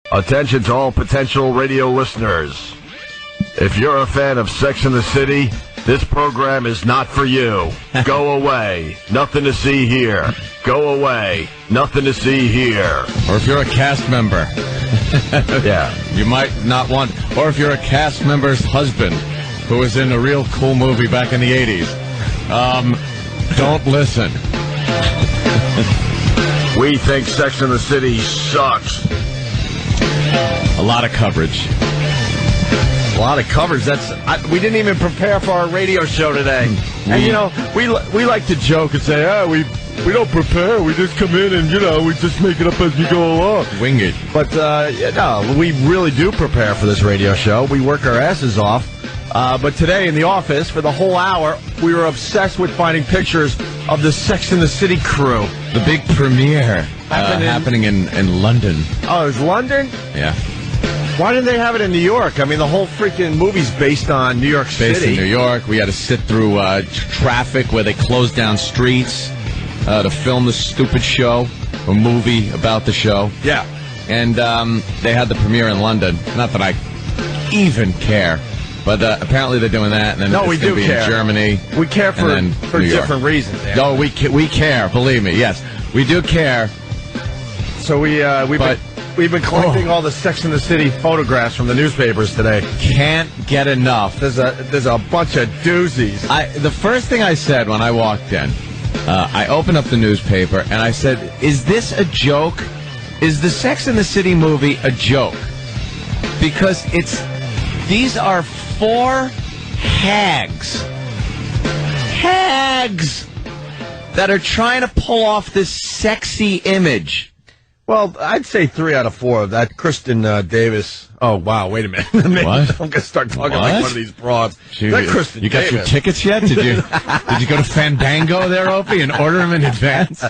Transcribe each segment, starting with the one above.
Attention to all potential radio listeners. If you're a fan of Sex and the City, this program is not for you. Go away. Nothing to see here. Go away. Nothing to see here. Or if you're a cast member. Yeah. You might not want... Or if you're a cast member's husband who was in a real cool movie back in the 80s. Don't listen. We think Sex and the City sucks. A lot of coverage. A lot of coverage. We didn't even prepare for our radio show today. And, you know, we like to joke and say, we don't prepare. We just come in and, we just make it up as we go along. Wing it. But, no, we really do prepare for this radio show. We work our asses off. But today in the office, for the whole hour, we were obsessed with finding pictures of the Sex and the City crew. The big premiere happening in London. Oh, it was London? Yeah. Why didn't they have it in New York? I mean, the whole freaking movie's based on New York City. Based in New York. We had to sit through traffic where they closed down streets to film this stupid show, a movie about the show. Yeah. And they had the premiere in London. Not that I even care. But apparently they're doing that, and then no, we do care. In Germany. We care for different reasons. Andy. No, we care. Believe me, yes, we do care. So we've been collecting all the Sex and the City photographs from the newspapers today. Can't get enough. There's a bunch of doozies. The first thing I said when I walked in, I opened up the newspaper and I said, "Is this a joke? Is the Sex and the City movie a joke?" Because these are 4 hags that are trying to pull off this sexy image. Well, I'd say 3 out of 4 of that. Kristen Davis. Oh, wow, wait a minute. What? I'm going to start talking like one of these broads. That Kristen you got Davis. your tickets yet? Did you go to Fandango there, Opie, and order them in advance?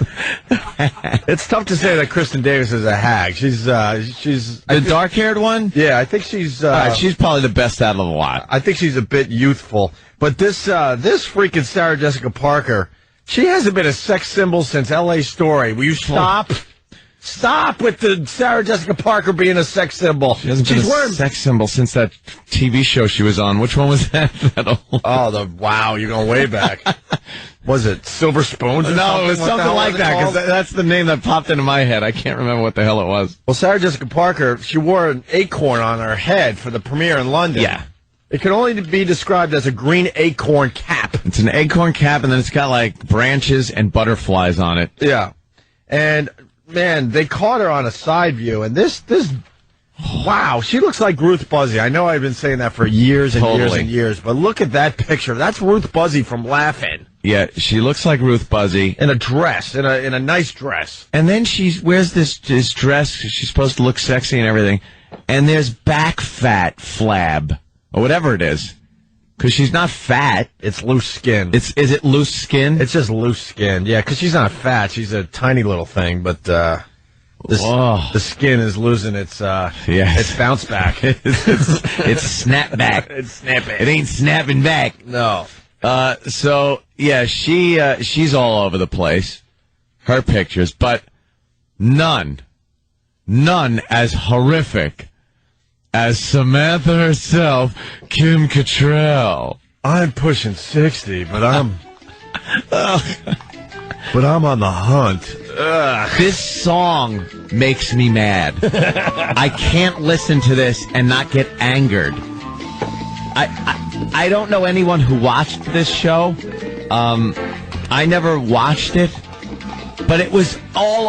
It's tough to say that Kristen Davis is a hag. She's the dark-haired one? Yeah, I think she's... she's probably the best out of the lot. I think she's a bit youthful. But this freaking Sarah Jessica Parker, she hasn't been a sex symbol since L.A. Story. Will you stop? Stop with the Sarah Jessica Parker being a sex symbol. She hasn't been a sex symbol since that TV show she was on. Which one was that? Wow, you're going way back. Was it Silver Spoons? No, it was something like that, because that's the name that popped into my head. I can't remember what the hell it was. Well, Sarah Jessica Parker, she wore an acorn on her head for the premiere in London. Yeah. It can only be described as a green acorn cap. It's an acorn cap, and then it's got, like, branches and butterflies on it. Yeah. And... man, they caught her on a side view, and this, wow, she looks like Ruth Buzzy. I know I've been saying that for years and years and years, but look at that picture. That's Ruth Buzzy from Laugh-In. Yeah, she looks like Ruth Buzzy. In a dress, in a nice dress. And then she wears this dress. She's supposed to look sexy and everything, and there's back fat flab, or whatever it is. Because she's not fat. It's loose skin. Is it loose skin? It's just loose skin. Yeah, because she's not fat. She's a tiny little thing, but the skin is losing its bounce back. it's snap back. It's snapping. It ain't snapping back. No. So yeah, she's all over the place. Her pictures, but none as horrific as Samantha herself, Kim Cattrall. I'm pushing 60, but I'm on the hunt. Ugh. This song makes me mad. I can't listen to this and not get angered. I don't know anyone who watched this show. I never watched it. But it was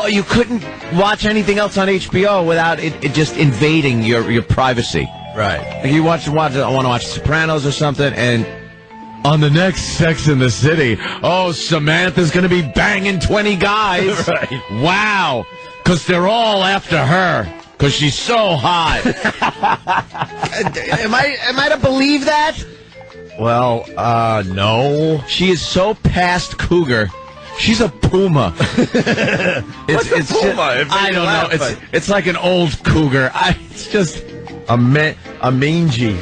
you couldn't watch anything else on HBO without it just invading your privacy. Right. Like you want to watch Sopranos or something, and on the next Sex in the City, Samantha's going to be banging 20 guys. Right. Wow. Because they're all after her. Because she's so hot. Am I to believe that? Well, no. She is so past cougar. She's a puma. What's a puma? I don't know. It's like an old cougar. It's just a mangy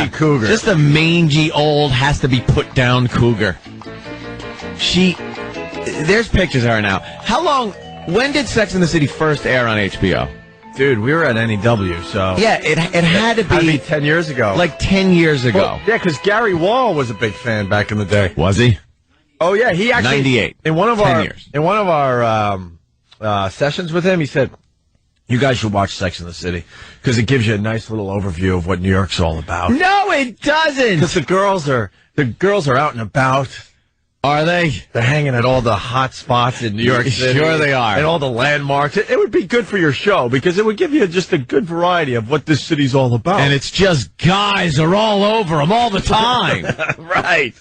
cougar. Just a mangy old has to be put down cougar. There's pictures of her now. When did Sex and the City first air on HBO? Dude, we were at NEW, so... Yeah, it had to Had to be... 10 years ago. Like 10 years ago. Well, yeah, because Gary Wall was a big fan back in the day. Was he? Oh, yeah, he actually... 98. In one of 10 our, years. In one of our sessions with him, he said, you guys should watch Sex and the City, because it gives you a nice little overview of what New York's all about. No, it doesn't! Because the girls are out and about. Are they? They're hanging at all the hot spots in New York City. Sure they are. And all the landmarks. It would be good for your show because it would give you just a good variety of what this city's all about. And it's just guys are all over them all the time. Right.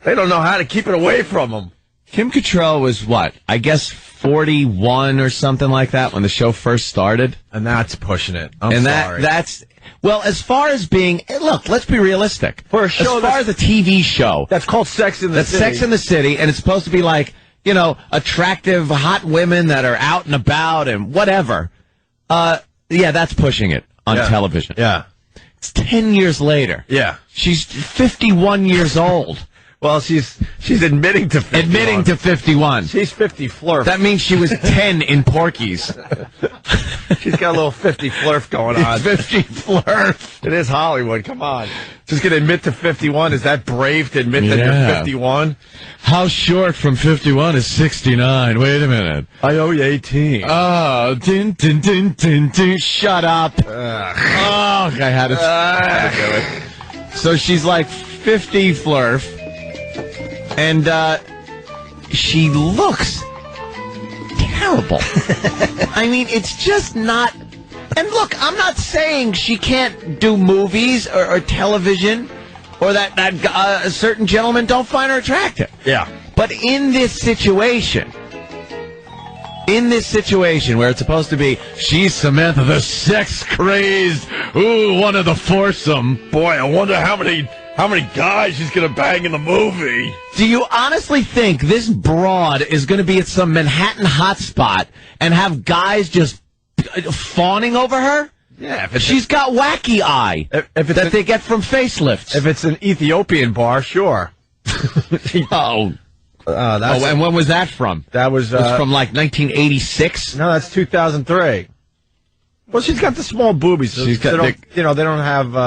They don't know how to keep it away from them. Kim Cattrall was what? I guess 41 or something like that when the show first started. And that's pushing it. I'm And sorry. that's... Well, as far as being... Look, let's be realistic. For a show as far as a TV show... That's called Sex in the City. That's Sex in the City, and it's supposed to be like, you know, attractive, hot women that are out and about and whatever. Yeah, that's pushing it on television. Yeah. It's 10 years later. Yeah. She's 51 years old. Well, she's admitting to 51. Admitting to 51. She's 50 flurf. That means she was 10 in Porky's. She's got a little 50 flurf going on. 50 flurf. It is Hollywood. Come on. Just going to admit to 51. Is that brave to admit that you're 51? How short from 51 is 69? Wait a minute. I owe you 18. Oh, din, din, din, din, din. Shut up. Oh, I had to do it. So she's like 50 flurf. And she looks terrible. I mean, it's just not... And look, I'm not saying she can't do movies or television or that certain gentlemen don't find her attractive. Yeah. But in this situation where it's supposed to be, she's Samantha, the sex-crazed, one of the foursome. Boy, I wonder how many guys she's going to bang in the movie. Do you honestly think this broad is going to be at some Manhattan hotspot and have guys just fawning over her? Yeah. She's got wacky eye that they get from facelifts. If it's an Ethiopian bar, sure. And when was that from? That was It's from like 1986? No, that's 2003. Well, she's got the small boobies. So She's got they don't have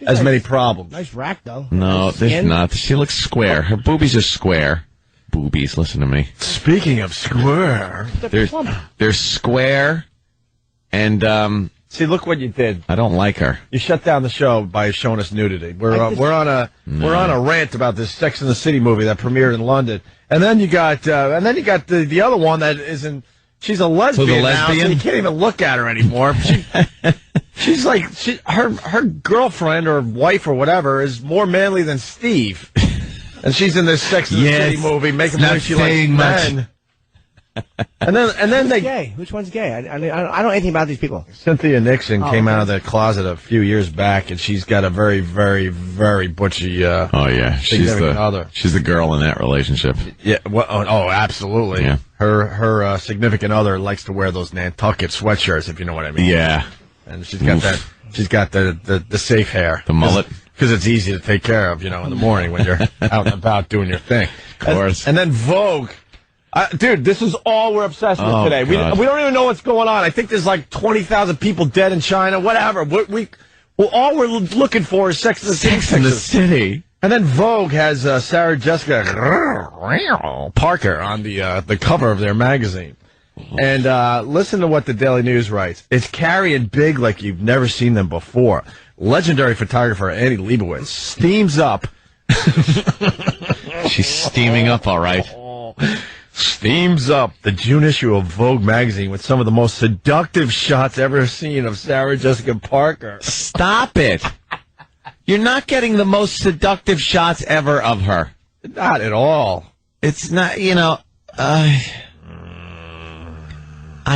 as many problems. Nice rack, though. No, Nice there's skin. not. She looks square. Her boobies are square. Boobies, listen to me. Speaking of square, They're square, and see, look what you did. I don't like her. You shut down the show by showing us nudity. We're on a rant about this Sex and the City movie that premiered in London, and then you got the other one that isn't. She's a lesbian, now, so you can't even look at her anymore. She's like her girlfriend or wife or whatever is more manly than Steve, and she's in this Sex and the City movie making believe she likes men. And then they gay. Which one's gay? I don't know anything about these people. Cynthia Nixon came out of the closet a few years back, and she's got a very, very, very butchy. She's other. She's the girl in that relationship. Yeah. Well, oh, absolutely. Yeah. Her significant other likes to wear those Nantucket sweatshirts, if you know what I mean. Yeah. And she's got that. She's got the safe hair, the mullet, because it's easy to take care of, in the morning when you're out and about doing your thing. Of course. And then Vogue. Dude, this is all we're obsessed with today. We don't even know what's going on. I think there's like 20,000 people dead in China, whatever. All we're looking for is Sex in the City. And then Vogue has Sarah Jessica Parker on the cover of their magazine. And listen to what the Daily News writes. It's carrying big like you've never seen them before. Legendary photographer Annie Leibovitz steams up. She's steaming up, all right. Steams up the June issue of Vogue magazine with some of the most seductive shots ever seen of Sarah Jessica Parker. Stop it. You're not getting the most seductive shots ever of her. Not at all. It's not, I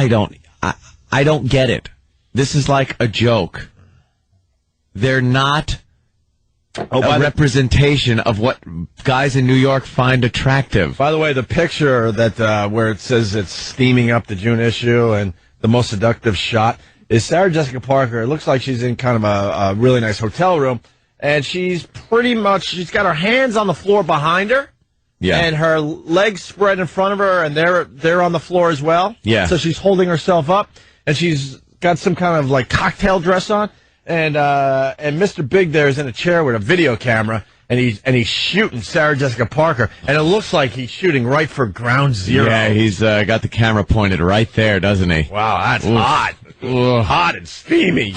don't get it. This is like a joke. They're not a representation of what guys in New York find attractive. By the way, the picture that where it says it's steaming up the June issue and the most seductive shot is Sarah Jessica Parker. It looks like she's in kind of a really nice hotel room, and she's got her hands on the floor behind her. Yeah. And her legs spread in front of her, and they're on the floor as well. Yeah. So she's holding herself up. and she's got some kind of like cocktail dress on, and Mr. Big there is in a chair with a video camera, and he's shooting Sarah Jessica Parker, and it looks like he's shooting right for ground zero. Yeah, he's got the camera pointed right there, doesn't he? Wow, that's hot. Hot and steamy.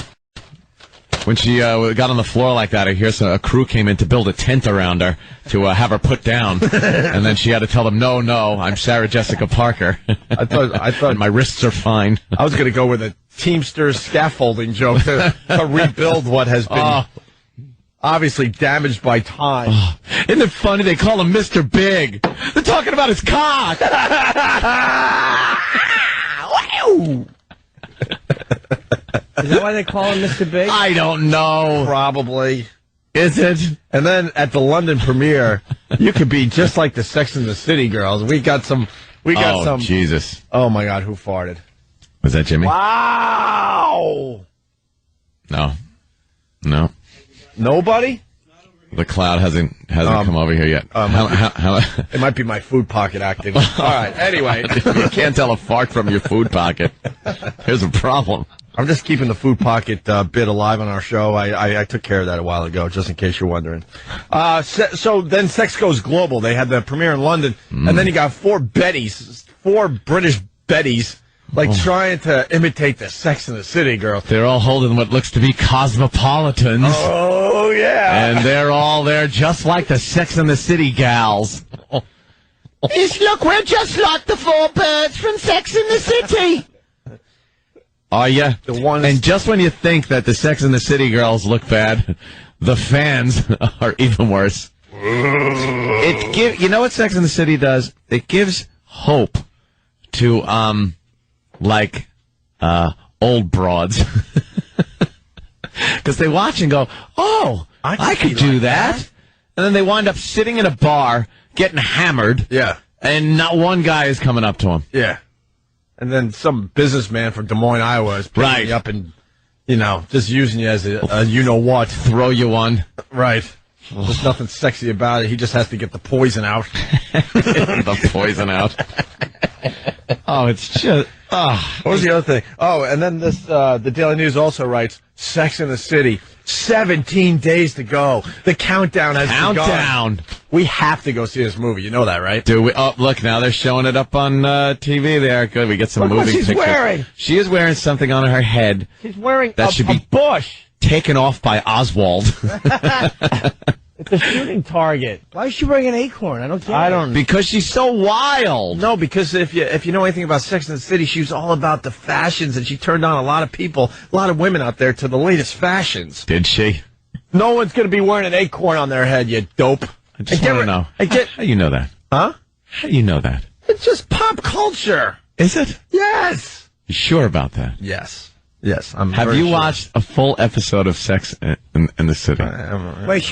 When she got on the floor like that, I hear a crew came in to build a tent around her to have her put down, and then she had to tell them, "No, I'm Sarah Jessica Parker." I thought my wrists are fine. I was going to go with a Teamsters scaffolding joke to rebuild what has been obviously damaged by time. Isn't it funny they call him Mr. Big? They're talking about his cock. Wow. Is that why they call him Mr. Big? I don't know. Probably. Is it? And then at the London premiere, you could be just like the Sex and the City girls. We got some. Jesus. Oh my God, who farted? Was that Jimmy? Wow. No. Nobody? The cloud hasn't come over here yet. It might be my food pocket acting. All right. Anyway, you can't tell a fart from your food pocket. Here's a problem. I'm just keeping the food pocket bit alive on our show. I took care of that a while ago, just in case you're wondering. So then Sex Goes Global. They had the premiere in London, and then you got four British Bettys, trying to imitate the Sex and the City girls. They're all holding what looks to be cosmopolitans. Oh, yeah. And they're all there just like the Sex and the City gals. Look, we're just like the four birds from Sex and the City. Are you? And just when you think that the Sex and the City girls look bad, the fans are even worse. You know what Sex and the City does? It gives hope to old broads, because they watch and go, "Oh, I could do that," and then they wind up sitting in a bar getting hammered. Yeah, and not one guy is coming up to them. Yeah. And then some businessman from Des Moines, Iowa is picking you up and, just using you as a you-know-what. Throw you one. Right. There's nothing sexy about it. He just has to get the poison out. The poison out. Oh, it's just... What was the other thing? Oh, and then the Daily News also writes, Sex in the City, 17 days to go. The countdown has begun. We have to go see this movie. You know that, right? Do we? Oh, look, now they're showing it up on TV there. Good, we get some moving pictures. Look what she's wearing. She is wearing something on her head. She's wearing that should be bush. Taken off by Oswald. It's a shooting target. Why is she wearing an acorn? I don't get it. Because she's so wild. No, because if you know anything about Sex and the City, she was all about the fashions, and she turned on a lot of women out there to the latest fashions. Did she? No one's going to be wearing an acorn on their head, you dope. I just want to know. How you know that? Huh? How do you know that? It's just pop culture. Is it? Yes. You sure about that? Yes. Have you watched a full episode of Sex in the City? Wait,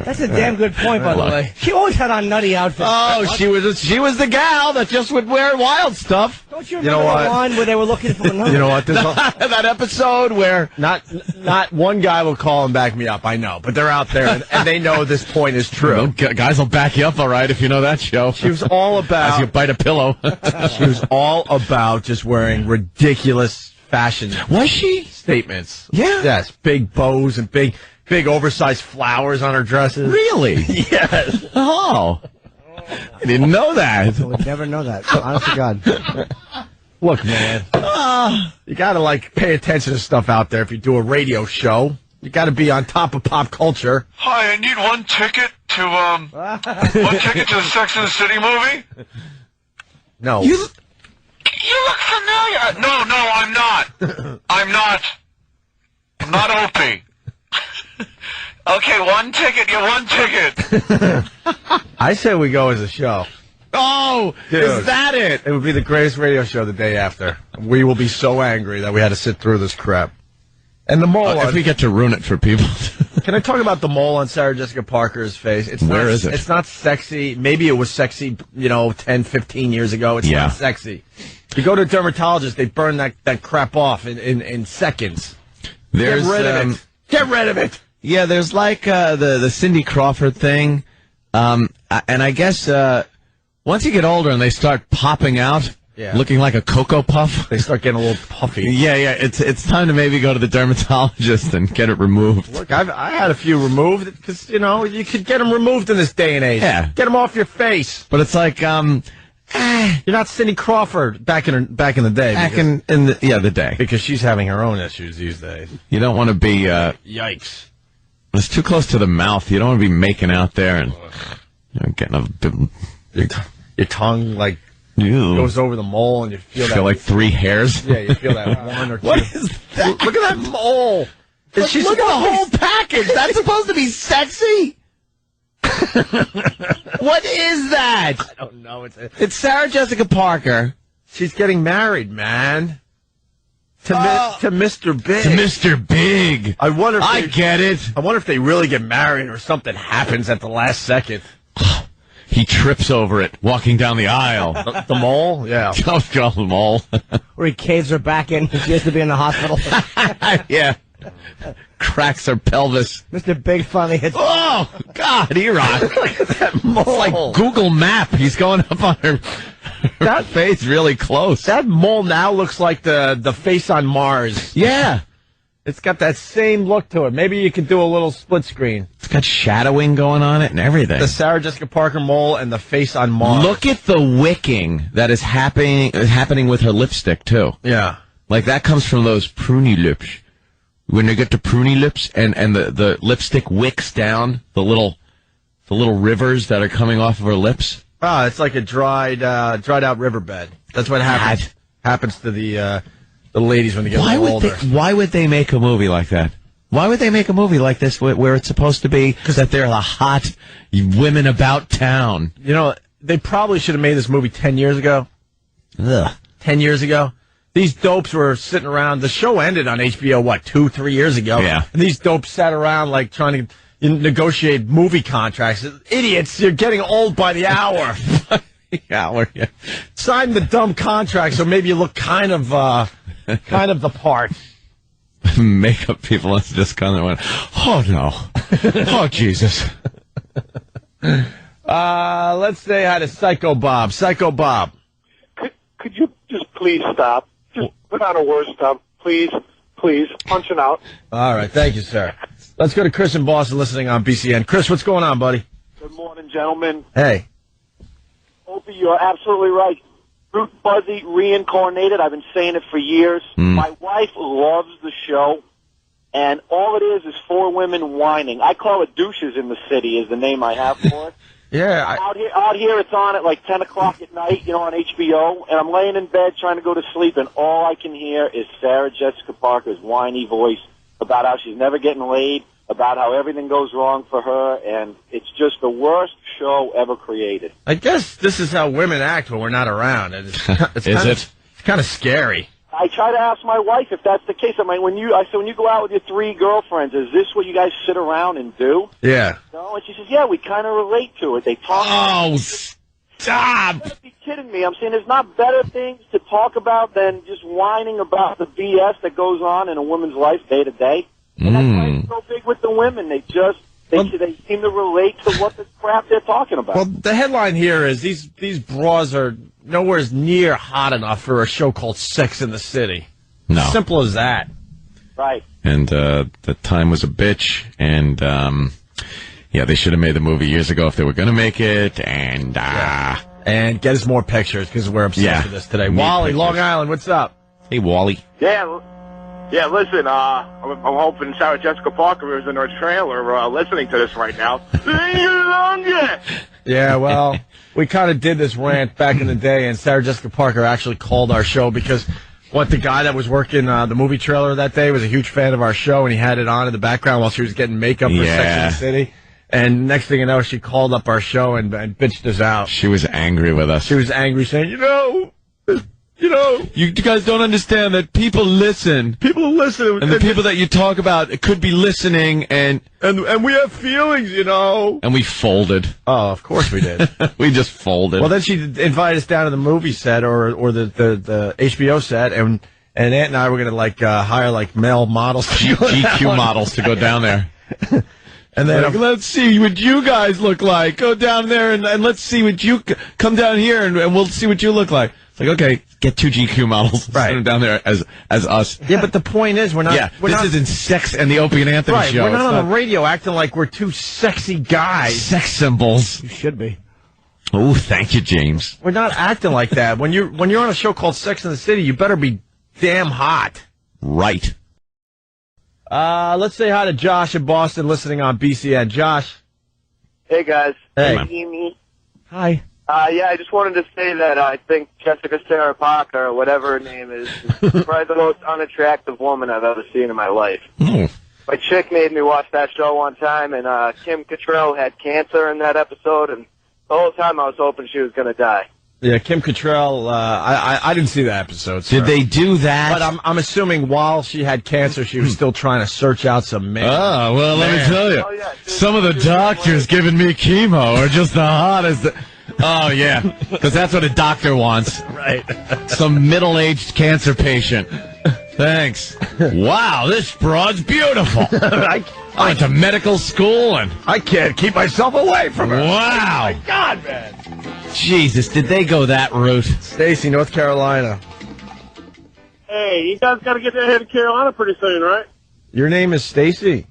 that's a damn good point, by the way. She always had on nutty outfits. Oh, she was the gal that just would wear wild stuff. Don't you remember the one where they were looking for another? You know what? That episode where not one guy will call and back me up. I know, but they're out there and they know this point is true. Guys will back you up, all right, if you know that show. She was all about. As you bite a pillow. She was all about just wearing ridiculous fashion. Was she? Statements. Yeah. Yes. Big bows and big oversized flowers on her dresses. Really? Yes. Oh. I didn't know that. I would never know that. Honest to God. Look, man. You got to pay attention to stuff out there if you do a radio show. You got to be on top of pop culture. Hi, I need one ticket to the Sex and the City movie. No. You look familiar. No, I'm not. I'm not Opie. Okay, one ticket. Yeah, one ticket. I say we go as a show. Oh, dude, is that it? It would be the greatest radio show the day after. We will be so angry that we had to sit through this crap. And the mole. If we get to ruin it for people. Can I talk about the mole on Sarah Jessica Parker's face? Where is it? It's not sexy. Maybe it was sexy, 10, 15 years ago. It's not sexy. You go to a dermatologist, they burn that crap off in seconds. Get rid of it. Get rid of it. Yeah, there's the Cindy Crawford thing. And I guess once you get older and they start popping out, Yeah. looking like a Cocoa Puff. They start getting a little puffy. Yeah. It's time to maybe go to the dermatologist and get it removed. Look, I had a few removed because, you could get them removed in this day and age. Yeah. Get them off your face. But it's like, You're not Cindy Crawford back in the day. the day. Because she's having her own issues these days. You don't want to be, Yikes. it's too close to the mouth. You don't want to be making out there and getting Your tongue, like, Ew. goes over the mole and you feel that. like 3 hairs. Yeah, you feel that one or two. What is that? Look at that mole. Look at the whole package. That's supposed to be sexy. What is that? I don't know. It's Sarah Jessica Parker. She's getting married, man. To Mr. Big. To Mr. Big. I wonder if I get it. I wonder if they really get married or something happens at the last second. He trips over it walking down the aisle. The mole? Yeah. Don't call the mole. Or he caves her back in because she has to be in the hospital. Yeah. Cracks her pelvis. Mr. Big finally hits. Oh, God, E-Rock. Look at that mole. It's like Google Map. He's going up on her face really close. That mole now looks like the face on Mars. Yeah. It's got that same look to it. Maybe you could do a little split screen. It's got shadowing going on it and everything. The Sarah Jessica Parker mole and the face on Mars. Look at the wicking that is happening with her lipstick, too. Yeah. Like, that comes from those pruny lips. When they get to pruny lips and the lipstick wicks down the little rivers that are coming off of her lips. Ah, it's like a dried out riverbed. That's what happens to the ladies when they get a little older. Why would they make a movie like that? Why would they make a movie like this where it's supposed to be that they're the hot women about town? They probably should have made this movie 10 years ago. Ugh. 10 years ago. These dopes were sitting around. The show ended on HBO, 2-3 years ago? Yeah. And these dopes sat around, like, trying to negotiate movie contracts. Idiots, you're getting old by the hour. Yeah. Sign the dumb contract so maybe you look kind of the part. Makeup people just kind of went, oh, no. Oh, Jesus. Let's say hi to Psycho Bob. Psycho Bob. Could you just please stop? Just put on a word stop. Please, punching out. All right, thank you, sir. Let's go to Chris in Boston listening on BCN. Chris, what's going on, buddy? Good morning, gentlemen. Hey. Opie, you're absolutely right. Fruit Fuzzy reincarnated. I've been saying it for years. My wife loves the show, and all it is 4 women whining. I call it Douches in the City is the name I have for it. Yeah. Out here it's on at like 10 o'clock at night, on HBO, and I'm laying in bed trying to go to sleep, and all I can hear is Sarah Jessica Parker's whiny voice about how she's never getting laid, about how everything goes wrong for her, and it's just the worst show ever created. I guess this is how women act when we're not around. It's kind of scary. I try to ask my wife if that's the case. When you go out with your 3 girlfriends, is this what you guys sit around and do? Yeah. No, and she says, yeah, we kind of relate to it. They talk. Oh, stop! You must be kidding me. I'm saying there's not better things to talk about than just whining about the BS that goes on in a woman's life day to day. And that's why it's so big with the women. They seem to relate to what the crap they're talking about. Well, the headline here is these bras are nowhere near hot enough for a show called Sex in the City. No. Simple as that. Right. And the time was a bitch, and they should have made the movie years ago if they were going to make it, and get us more pictures because we're obsessed with this today. Wally, pictures. Long Island, what's up? Hey, Wally. Yeah, listen, I'm hoping Sarah Jessica Parker is in her trailer listening to this right now. Yeah, well, we kind of did this rant back in the day, and Sarah Jessica Parker actually called our show because the guy that was working the movie trailer that day was a huge fan of our show, and he had it on in the background while she was getting makeup for Sex and the City. And next thing you know, she called up our show and bitched us out. She was angry with us. She was angry, saying, you guys don't understand that people listen. People listen. And the people that you talk about could be listening, and we have feelings, And we folded. Oh, of course we did. We just folded. Well, then she invited us down to the movie set or the HBO set, and Aunt and I were going to hire male models. GQ models to go down there. And then let's see what you guys look like. Go down there and let's see what you come down here and we'll see what you look like. It's Like, okay, get 2 GQ models, Right. send them down there as us. Yeah, but the point is, we're not. Yeah, we're this not, isn't Sex and the Opie and Anthony right. show. We're not It's on the radio acting like we're 2 sexy guys. sex symbols. You should be. Oh, thank you, James. We're not acting like that. When you're on a show called Sex and the City, you better be damn hot. Right. Let's say hi to Josh in Boston, listening on BCN. Josh. Hey, guys. Hey. Can you hear me? Hi. Yeah, I just wanted to say that I think Jessica Sarah Parker, or whatever her name is probably the most unattractive woman I've ever seen in my life. Oh. My chick made me watch that show one time, and Kim Cattrall had cancer in that episode, and the whole time I was hoping she was going to die. Yeah, Kim Cattrall. I didn't see that episode. Sir. Did they do that? But I'm assuming while she had cancer, she was still trying to search out some men. Oh, well, let me tell you. Oh, yeah, dude, Some of the doctors giving me chemo are just the hottest. Oh, yeah, because that's what a doctor wants. Right. Some middle-aged cancer patient. Thanks. Wow, this broad's beautiful. I went to medical school and... I can't keep myself away from her. Wow. God, man. Jesus, did they go that route? Stacy, North Carolina. Hey, you guys got to get ahead of Carolina pretty soon, right? Your name is Stacy.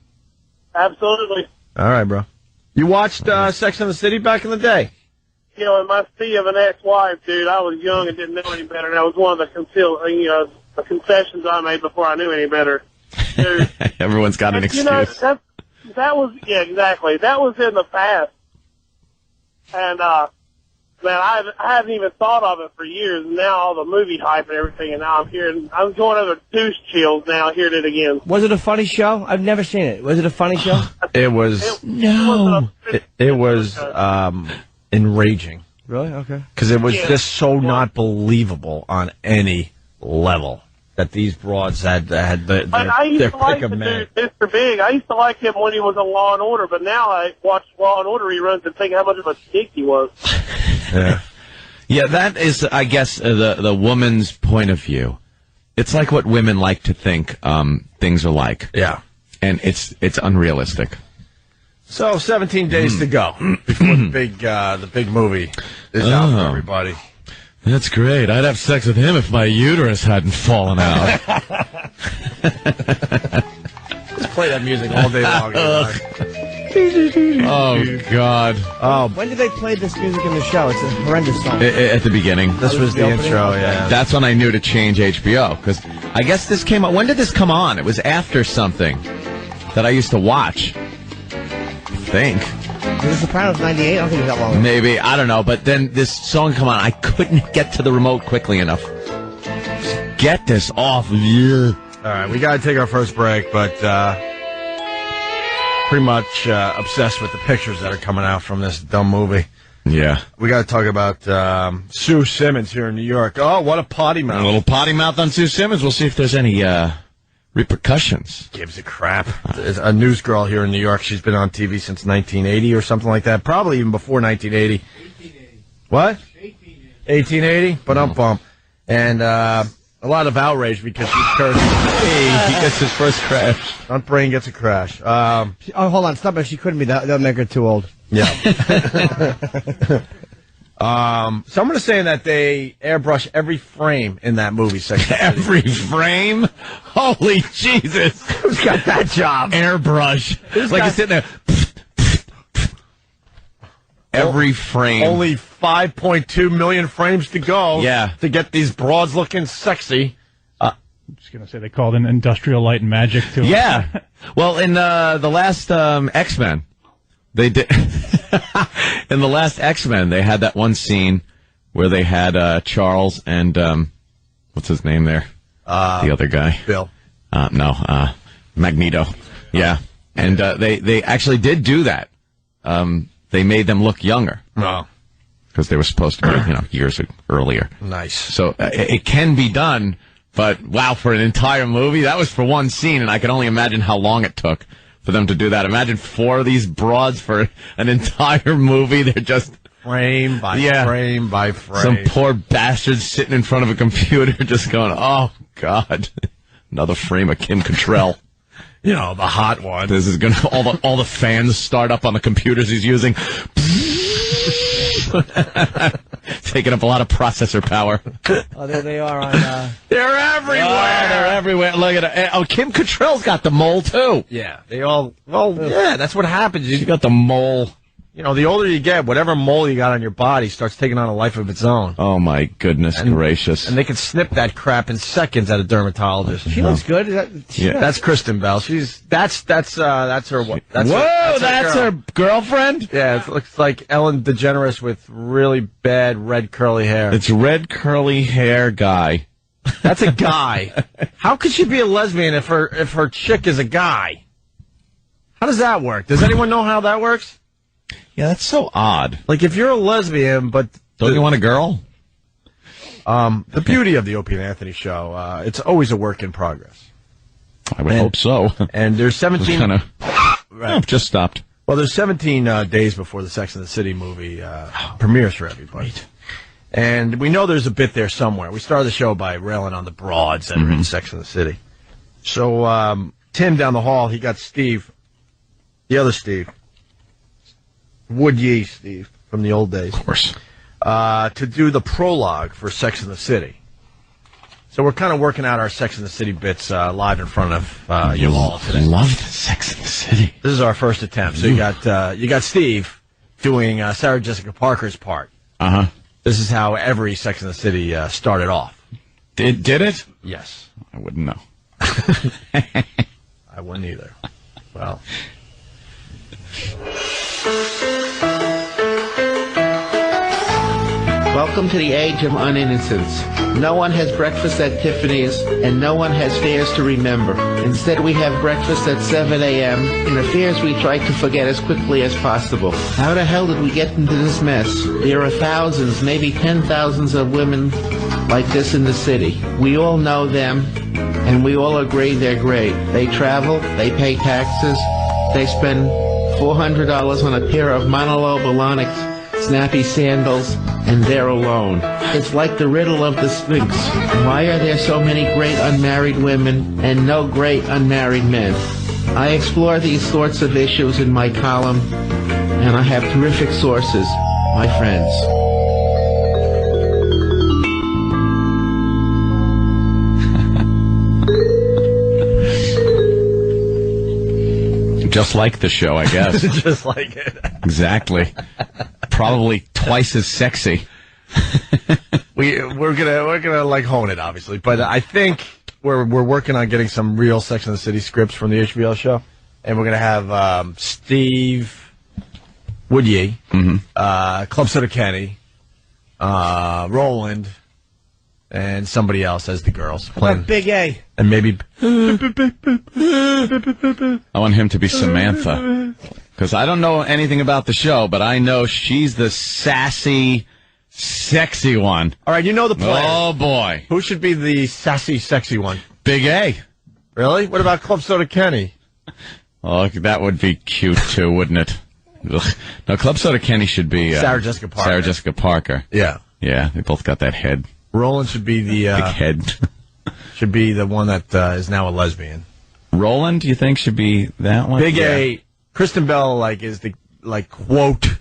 Absolutely. All right, bro. You watched Sex and the City back in the day? You know, in my sea of an ex-wife, dude, I was young and didn't know any better. And that was one of the concessions I made before I knew any better. Dude, Everyone's got an excuse. you know, that was, yeah, exactly. That was in the past. And, man, I haven't even thought of it for years. And now all the movie hype and everything, and now I'm going over douche chills now hearing it again. Was it a funny show? I've never seen it. Was it a funny show? It was. It was enraging. Really? Okay. Because it was just so not believable on any level that these broads had I used their to like pick of the men. dude, Mr. Big. I used to like him when he was on Law and Order, but now I watch Law and Order reruns and think how much of a dick he was. Yeah. Yeah, that is, I guess, the woman's point of view. It's like what women like to think things are like. Yeah. And it's unrealistic. So 17 days to go before the big movie is out for everybody. That's great. I'd have sex with him if my uterus hadn't fallen out. Just play that music all day long. Oh, God. Oh, When did they play this music in the show? It's a horrendous song. At the beginning. this was the opening? intro, yeah. That's when I knew to change HBO, because I guess this came on. When did this come on? It was after something that I used to watch. I think. The Sopranos 98? I don't think it was that long. Maybe. I don't know. But then this song come on. I couldn't get to the remote quickly enough. Just get this off. Yeah. All right, we got to take our first break, but pretty much obsessed with the pictures that are coming out from this dumb movie. Yeah. We got to talk about Sue Simmons here in New York. Oh, what a potty mouth. A little potty mouth on Sue Simmons. We'll see if there's any repercussions. Gives a crap. There's a news girl here in New York. She's been on TV since 1980 or something like that. Probably even before 1980. 1880. What? 1880? But I'm bummed. And a lot of outrage because she cursed. Hey, he gets his first crash. Front brain gets a crash. Oh, hold on. Stop it. She couldn't be. That'll make her too old. Yeah. Someone is saying that they airbrush every frame in that movie. Every frame? Holy Jesus. Who's got that job? Airbrush. Like you're sitting there. Every frame. Only 5.2 million frames to go. Yeah. To get these broads looking sexy. I'm just going to say they called in Industrial Light and Magic, too. Yeah. Well, in the last X-Men, they did... in the last X-Men, they had that one scene where they had Charles and... what's his name there? The other guy. Bill. Magneto. Yeah. And they actually did do that. They made them look younger. Oh. Because they were supposed to be, years earlier. Nice. So it can be done, but wow, for an entire movie, that was for one scene, and I can only imagine how long it took for them to do that. Imagine 4 of these broads for an entire movie. They're just frame by frame by frame. Some poor bastards sitting in front of a computer just going, oh, God, another frame of Kim Cattrall. You know, the hot one. This is going to, all the fans start up on the computers he's using. Taking up a lot of processor power. Oh, there they are on. They're everywhere. Oh, they're everywhere. Look at it. Oh, Kim Cattrall's got the mole too. Yeah, they all. Well, yeah, that's what happens. You got the mole. You know, the older you get, whatever mole you got on your body starts taking on a life of its own. Oh my goodness gracious! And they can snip that crap in seconds at a dermatologist. She looks good. That's Kristen Bell. That's her. That's her girlfriend. Yeah, it looks like Ellen DeGeneres with really bad red curly hair. It's red curly hair guy. That's a guy. How could she be a lesbian if her chick is a guy? How does that work? Does anyone know how that works? Yeah, that's so odd. Like, if you're a lesbian, but... Don't you want a girl? The beauty of the Opie and Anthony show, it's always a work in progress. I would hope so. And there's 17... Right. Just stopped. Well, there's 17 days before the Sex and the City movie premieres for everybody. Right. And we know there's a bit there somewhere. We started the show by railing on the broads that are in Sex and the City. So, Tim down the hall, he got Steve, the other Steve, Wood Yee Steve, from the old days. Of course. To do the prologue for Sex and the City. So we're kind of working out our Sex and the City bits live in front of you all today. Love the Sex and the City. This is our first attempt. So you got Steve doing Sarah Jessica Parker's part. Uh-huh. This is how every Sex and the City started off. Did it? Yes. I wouldn't know. I wouldn't either. Well... Welcome to the age of uninnocence. No one has breakfast at Tiffany's, and no one has fairs to remember. Instead, we have breakfast at 7 a.m. in affairs we try to forget as quickly as possible. How the hell did we get into this mess? There are thousands, maybe 10,000s of women like this in the city. We all know them, and we all agree they're great. They travel, they pay taxes, they spend $400 on a pair of Manolo Blahnik snappy sandals, and they're alone. It's like the riddle of the Sphinx. Why are there so many great unmarried women and no great unmarried men? I explore these sorts of issues in my column, and I have terrific sources, my friends. Just like the show, I guess. Just like it. Exactly. Probably twice as sexy. We're gonna like hone it, obviously, but I think we're working on getting some real Sex and the City scripts from the HBO show, and we're gonna have Steve Wood Yee, Club Soda Kenny, Roland, and somebody else as the girls playing. Big A. And maybe I want him to be Samantha. Because I don't know anything about the show, but I know she's the sassy, sexy one. All right, you know the player. Oh, boy. Who should be the sassy, sexy one? Big A. Really? What about Club Soda Kenny? Oh, that would be cute, too, wouldn't it? Ugh. No, Club Soda Kenny should be... Sarah Jessica Parker. Sarah Jessica Parker. Yeah. Yeah, they both got that head. Roland should be the... big head. Should be the one that is now a lesbian. Roland, do you think, should be that one? Big A... Kristen Bell, is the, quote,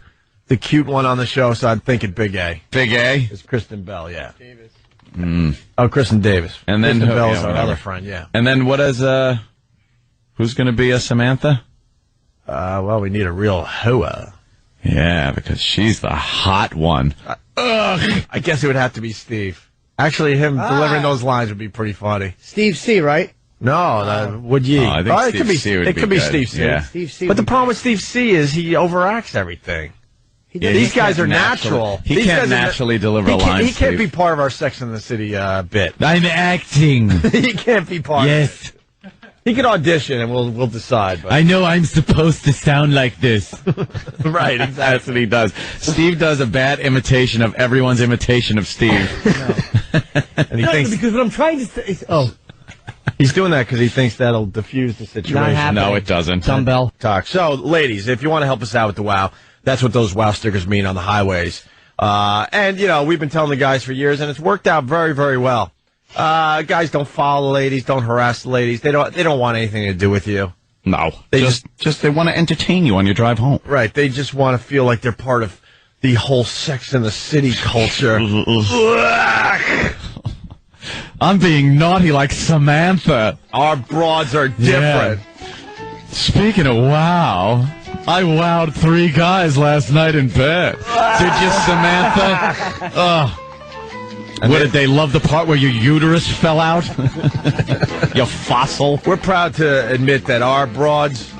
the cute one on the show, so I'm thinking Big A. Big A? It's Kristen Bell, yeah. Davis. Oh, Kristen Davis. And then Kristen Bell is our other friend, yeah. And then what is, who's going to be a Samantha? Well, we need a real hoa. Yeah, because she's the hot one. I guess it would have to be Steve. Actually, him delivering those lines would be pretty funny. Steve C, right? No, Wood Yee. I think Steve C would be could be good. Steve C. Yeah. Steve C. But the problem with Steve C is he overacts everything. Yeah, These guys are natural. He can't naturally deliver lines. He can't be part of our Sex and the City bit. I'm acting. He can't be part of it. He can audition and we'll decide. But. I know I'm supposed to sound like this. Right, exactly. That's what he does. Steve does a bad imitation of everyone's imitation of Steve. And he thinks because what I'm trying to say is, he's doing that because he thinks that'll diffuse the situation. No, it doesn't. Dumbbell talk. So, ladies, if you want to help us out with the WOW, that's what those WOW stickers mean on the highways. And we've been telling the guys for years, and it's worked out very, very well. Guys don't follow the ladies, don't harass the ladies. They don't want anything to do with you. No, they just they want to entertain you on your drive home. Right. They just want to feel like they're part of the whole Sex and the City culture. I'm being naughty like Samantha. Our broads are different. Yeah. Speaking of wow, I wowed 3 guys last night in bed. Did you, Samantha? Oh. What, did they love the part where your uterus fell out? You fossil. We're proud to admit that our broads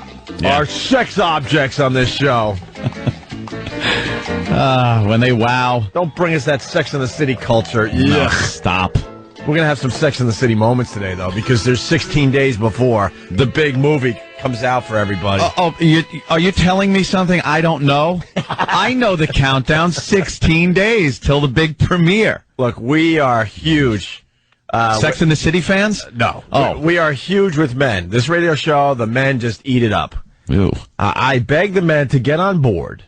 are sex objects on this show. When they wow. Don't bring us that Sex and the City culture. No, stop. We're going to have some Sex and the City moments today, though, because there's 16 days before the big movie comes out for everybody. Are you telling me something I don't know? I know the countdown, 16 days till the big premiere. Look, we are huge. Sex and the City fans? No. Oh. We are huge with men. This radio show, the men just eat it up. Ew. I beg the men to get on board.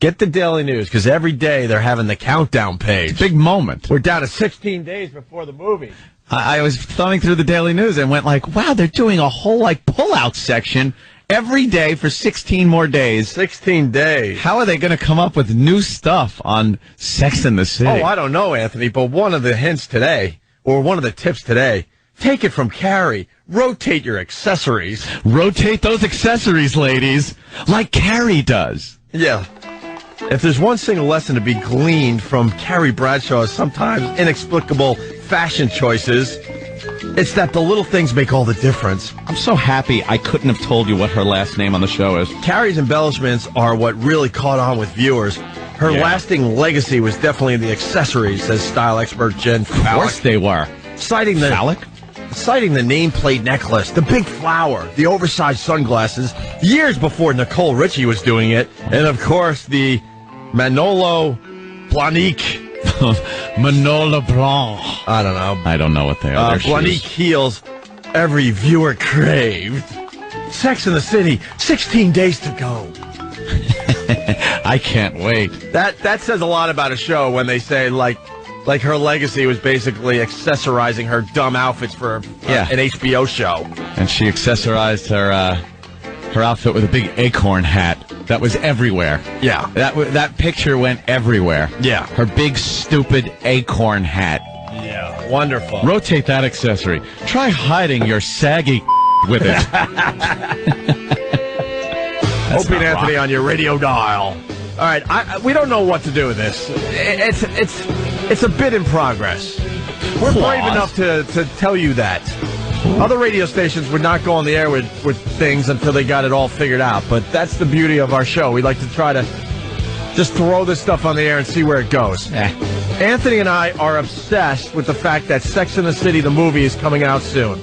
Get the Daily News, because every day they're having the countdown page. Big moment. We're down to 16 days before the movie. I was thumbing through the Daily News and went like, wow, they're doing a whole, pull-out section every day for 16 more days. 16 days. How are they going to come up with new stuff on Sex and the City? Oh, I don't know, Anthony, but one of the hints today, or one of the tips today, take it from Carrie. Rotate your accessories. Rotate those accessories, ladies, like Carrie does. Yeah. If there's one single lesson to be gleaned from Carrie Bradshaw's sometimes inexplicable fashion choices, it's that the little things make all the difference. I'm so happy I couldn't have told you what her last name on the show is. Carrie's embellishments are what really caught on with viewers. Her lasting legacy was definitely the accessories, says style expert Jen Fallick. Of course they were. Citing the nameplate necklace, the big flower, the oversized sunglasses, years before Nicole Richie was doing it, and of course the Manolo Blahnik. Manolo Blanc. I don't know. I don't know what they are. Blahnik heels every viewer craved. Sex in the City, 16 days to go. I can't wait. That says a lot about a show when they say, like her legacy was basically accessorizing her dumb outfits for an HBO show. And she accessorized her outfit with a big acorn hat that was everywhere. Yeah. That picture went everywhere. Yeah. Her big, stupid acorn hat. Yeah. Wonderful. Rotate that accessory. Try hiding your saggy with it. Opie and Anthony on your radio dial. All right, we don't know what to do with this. It's a bit in progress. We're brave enough to tell you that. Other radio stations would not go on the air with things until they got it all figured out. But that's the beauty of our show. We like to try to just throw this stuff on the air and see where it goes. Anthony and I are obsessed with the fact that Sex and the City, the movie, is coming out soon.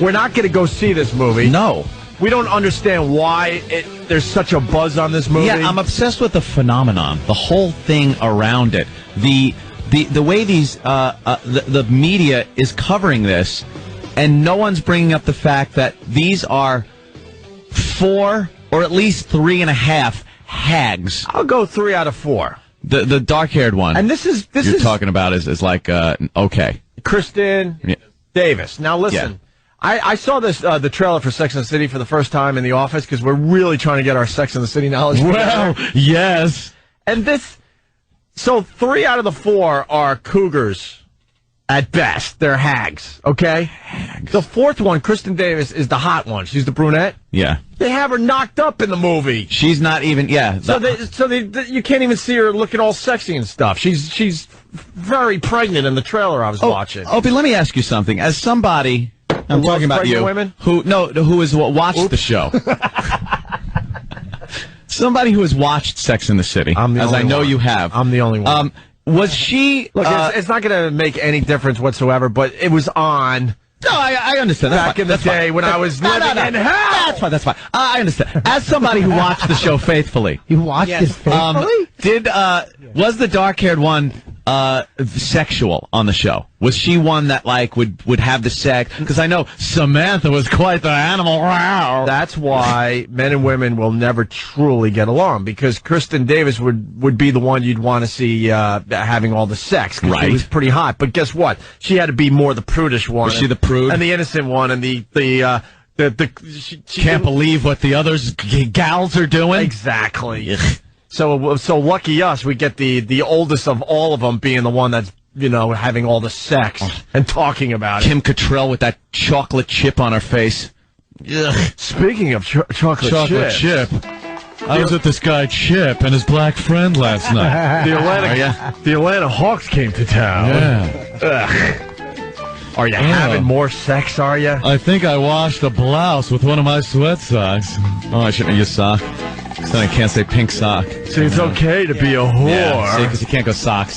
We're not going to go see this movie. No. We don't understand why there's such a buzz on this movie. Yeah, I'm obsessed with the phenomenon, the whole thing around it, the way these the media is covering this, and no one's bringing up the fact that these are 4 or at least 3.5 hags. I'll go 3 out of 4. The dark-haired one, and this is talking about is like okay, Kristen Davis. Now listen. Yeah. I saw this the trailer for Sex and the City for the first time in the office because we're really trying to get our Sex and the City knowledge. Well, yes. And so 3 out of the 4 are cougars at best. They're hags, okay? Hags. The 4th one, Kristen Davis, is the hot one. She's the brunette. Yeah. They have her knocked up in the movie. She's not even, So you can't even see her looking all sexy and stuff. She's very pregnant in the trailer I was watching. Opie, let me ask you something. As somebody... I'm talking about you. Women? Who has watched the show. Somebody who has watched Sex and the City, as I know you have. I'm the only one. Was she... Look, it's not going to make any difference whatsoever, but it was on... No, I understand. Back in the day when I was living in hell. That's fine. I understand. As somebody who watched the show faithfully... You watched it faithfully? Was the dark-haired one... sexual on the show? Was she one that would have the sex? Because I know Samantha was quite the animal. Wow. That's why men and women will never truly get along, because Kristen Davis would be the one you'd want to see having all the sex. Right. She was pretty hot, but guess what? She had to be more the prudish one. Was she the prude? And the innocent one, and she can't believe what the others gals are doing. Exactly. So lucky us, we get the oldest of all of them being the one that's, having all the sex and talking about Kim Cattrall with that chocolate chip on her face. Ugh. Speaking of chocolate chip. I was with this guy Chip and his black friend last night. The Atlanta Hawks came to town. Yeah. Ugh. Are you having more sex, are you? I think I washed a blouse with one of my sweat socks. Oh, I shouldn't have used sock. So I can't say pink sock. So it's okay to be a whore. Yeah, see, because you can't go sock.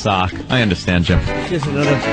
I understand, Jim.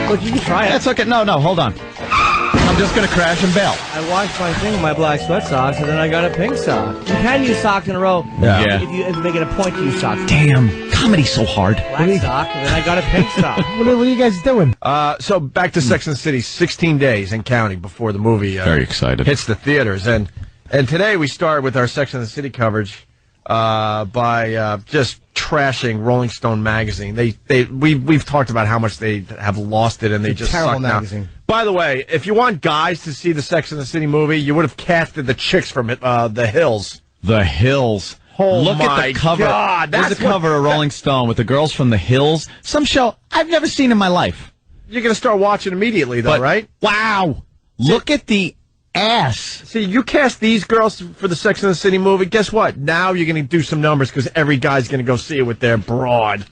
Look, you can try it. That's okay. No, hold on. I'm just going to crash and bail. I washed my thing with my black sweat socks, and then I got a pink sock. You can use socks in a row. Yeah. If you make it a point to use socks. Damn, comedy's so hard. Black sock, and then I got a pink sock. What are you guys doing? So back to Sex and the City, 16 days and counting before the movie Very excited. hits the theaters. And today we start with our Sex and the City coverage by just trashing Rolling Stone magazine. We've talked about how much they have lost it, and they just terrible suck magazine. now. By the way, if you want guys to see the Sex and the City movie, you would have casted the chicks from The Hills. The Hills. Oh, Look my at the cover. God, There's that's the cover of Rolling Stone with the girls from The Hills. Some show I've never seen in my life. You're going to start watching immediately, though, right? Wow. Look at the ass. See, you cast these girls for the Sex and the City movie. Guess what? Now you're going to do some numbers because every guy's going to go see it with their broad.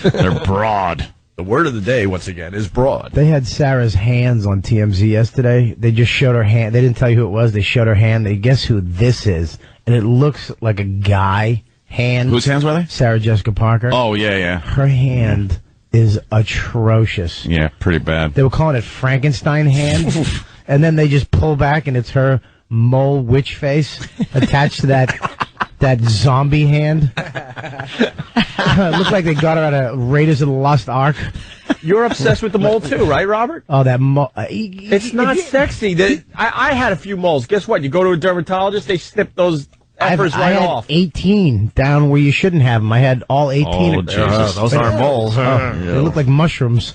They're broad. The word of the day, once again, is broad. They had Sarah's hands on TMZ yesterday. They just showed her hand. They didn't tell you who it was. They showed her hand. They guess who this is, and it looks like a guy hand. Whose hands were they? Sarah Jessica Parker. Oh, yeah. Her hand is atrocious. Yeah, pretty bad. They were calling it Frankenstein hand, and then they just pull back, and it's her mole witch face attached to that zombie hand. It looked like they got her out of Raiders of the Lost Ark. You're obsessed with the mole too, right, Robert? Oh, that mole. It's not sexy. I had a few moles. Guess what? You go to a dermatologist, they snip those effers I right had off. 18 down where you shouldn't have them. I had all 18. Oh, Jesus. Those aren't moles. They look like mushrooms.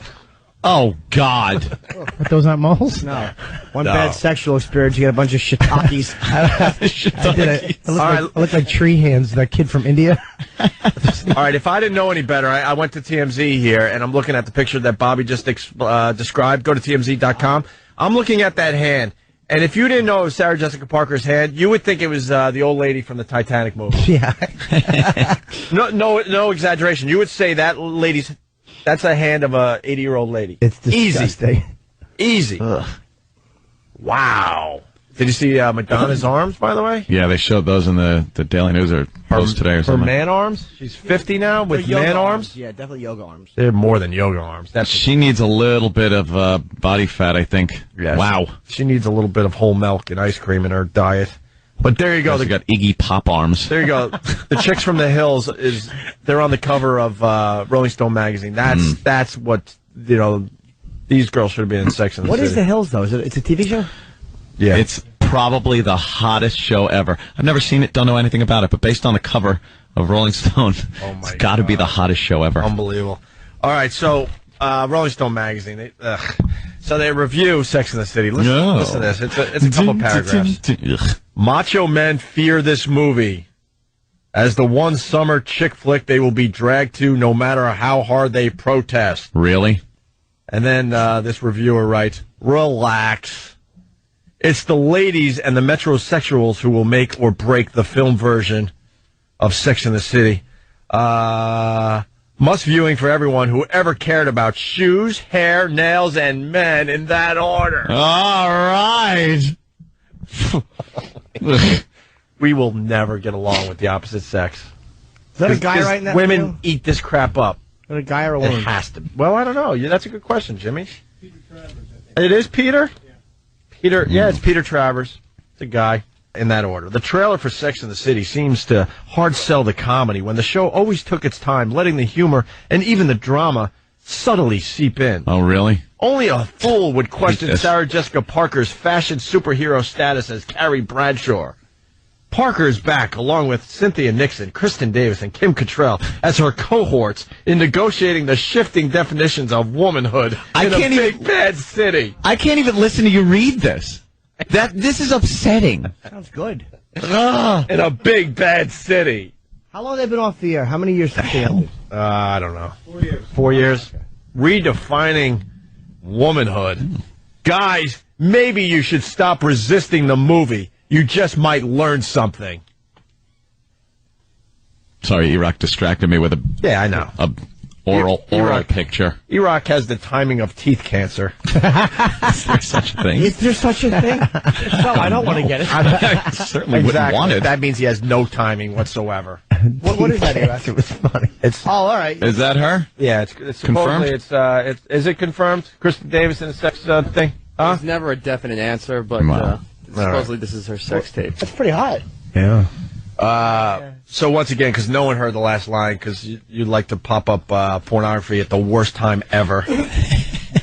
Oh, God. But those aren't moles? No. One bad sexual experience, you get a bunch of shiitakes. I look like tree hands, that kid from India. All right, if I didn't know any better, I went to TMZ here, and I'm looking at the picture that Bobby just described. Go to TMZ.com. I'm looking at that hand, and if you didn't know it was Sarah Jessica Parker's hand, you would think it was the old lady from the Titanic movie. Yeah. No exaggeration. You would say that lady's... That's a hand of a 80-year-old lady. It's disgusting. Easy. Ugh. Wow. Did you see Madonna's arms, by the way? Yeah, they showed those in the Daily News or Post today or something. Her man arms? She's 50 now with man arms? Yeah, definitely yoga arms. They're more than yoga arms. She needs a little bit of body fat, I think. Yes. Wow. She needs a little bit of whole milk and ice cream in her diet. But there you go. They got Iggy Pop arms. There you go. The chicks from the Hills they're on the cover of Rolling Stone magazine. That's what these girls should have been in Sex and the City. What is the Hills though? It's a TV show? Yeah. It's probably the hottest show ever. I've never seen it, don't know anything about it, but based on the cover of Rolling Stone, it's got to be the hottest show ever. Unbelievable. All right, so Rolling Stone magazine. So they review Sex and the City. Listen to this. It's a couple paragraphs. Macho men fear this movie. As the one summer chick flick they will be dragged to no matter how hard they protest. Really? And then this reviewer writes, relax. It's the ladies and the metrosexuals who will make or break the film version of Sex and the City. Must viewing for everyone who ever cared about shoes, hair, nails, and men in that order. All right. We will never get along with the opposite sex. Is that a guy writing that? Women video? eat this crap up. Is that a guy or a It woman? has to. Well, I don't know. Yeah, that's a good question, Jimmy. It is Peter? Yeah. Peter. Yeah, it's Peter Travers. It's a guy. In that order. The trailer for Sex and the City seems to hard sell the comedy when the show always took its time, letting the humor and even the drama subtly seep in. Oh, really? Only a fool would question Yes. Sarah Jessica Parker's fashion superhero status as Carrie Bradshaw. Parker is back, along with Cynthia Nixon, Kristen Davis, and Kim Cattrall as her cohorts in negotiating the shifting definitions of womanhood in a big bad city. I can't even listen to you read this. This is upsetting. Sounds good. In a big bad city. How long have they been off the air? How many years have they ended? I don't know. 4 years. 4 years. Redefining womanhood. Guys, maybe you should stop resisting the movie. You just might learn something. Sorry, Iraq distracted me with I know. a oral picture. Iraq has the timing of teeth cancer. Is there such a thing? Is there such a thing? No, I don't want to get it. I certainly wouldn't want it. That means he has no timing whatsoever. What is that, Iraq? It was funny. All right. Is that her? Yeah, it's Confirmed? supposedly is it confirmed? Kristen Davis and the sex thing? Huh? There's never a definite answer, but supposedly this is her sex tape. That's pretty hot. Yeah. So once again, because no one heard the last line, because you'd like to pop up pornography at the worst time ever.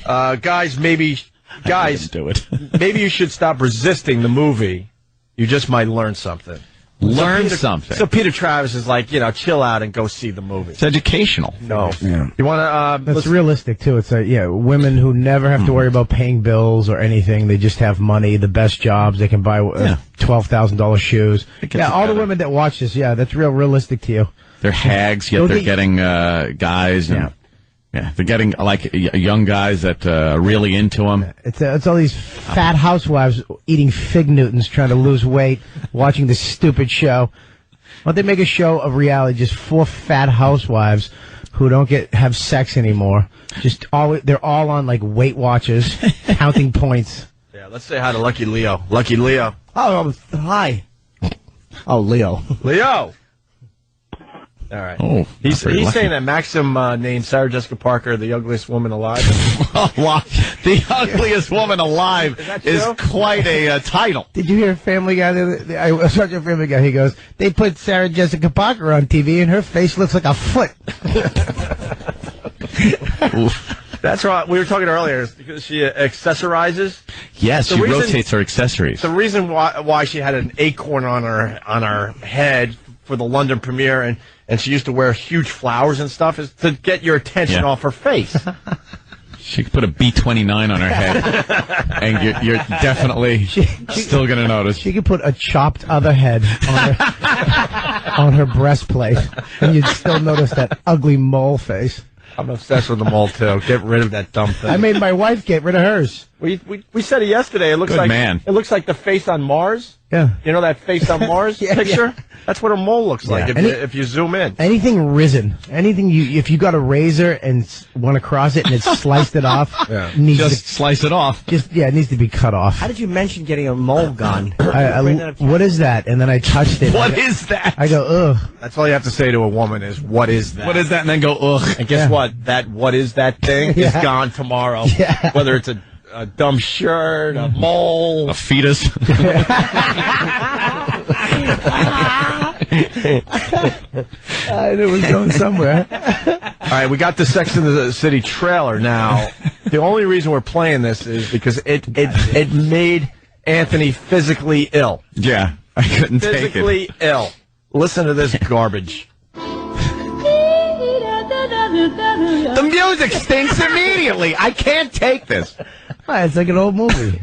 Guys, do it. maybe you should stop resisting the movie. You just might learn something. Something. So Peter Travis is like, chill out and go see the movie. It's educational. No. Yeah. You want to... That's realistic, too. It's women who never have to worry about paying bills or anything. They just have money, the best jobs. They can buy $12,000 shoes. Yeah, all the women that watch this, that's realistic to you. They're hags, yet they're getting guys. And, they're getting, like, young guys that are really into them. It's all these fat housewives eating Fig Newtons trying to lose weight, watching this stupid show. Why don't they make a show of reality, just 4 fat housewives who don't have sex anymore? They're all on, like, Weight Watchers, counting points. Yeah, let's say hi to Lucky Leo. Lucky Leo. Oh, hi. Oh, Leo. Leo! All right. Oh, he's saying that Maxim named Sarah Jessica Parker the ugliest woman alive. The ugliest woman alive is quite a title. Did you hear Family Guy? I was watching Family Guy. He goes, they put Sarah Jessica Parker on TV and her face looks like a foot. That's right. We were talking earlier. It's because she accessorizes. Yes, she rotates her accessories. The reason why she had an acorn on her head for the London premiere and she used to wear huge flowers and stuff is to get your attention off her face. She could put a B-29 on her head, and you're definitely still going to notice. She could put a chopped other head on her breastplate, and you'd still notice that ugly mole face. I'm obsessed with the mole, too. Get rid of that dumb thing. I made my wife get rid of hers. We said it yesterday. It looks it looks like the face on Mars. Yeah. You know that face on Mars picture? Yeah. That's what a mole looks like if you zoom in. Anything risen. Anything if you got a razor and want to cross it and it's sliced it off. Slice it off. It needs to be cut off. How did you mention getting a mole gun? What is that? And then I touched it. What is that? I go, ugh. That's all you have to say to a woman is, what is that? What is that? And then go, ugh. And guess what? That what is that thing is gone tomorrow. Yeah. Whether it's a dumb shirt, a mole, a fetus. I knew it was going somewhere. All right, we got the Sex and the City trailer now. The only reason we're playing this is because it made Anthony physically ill. Yeah, I couldn't take it. Physically ill. Listen to this garbage. The music stinks immediately. I can't take this. It's like an old movie.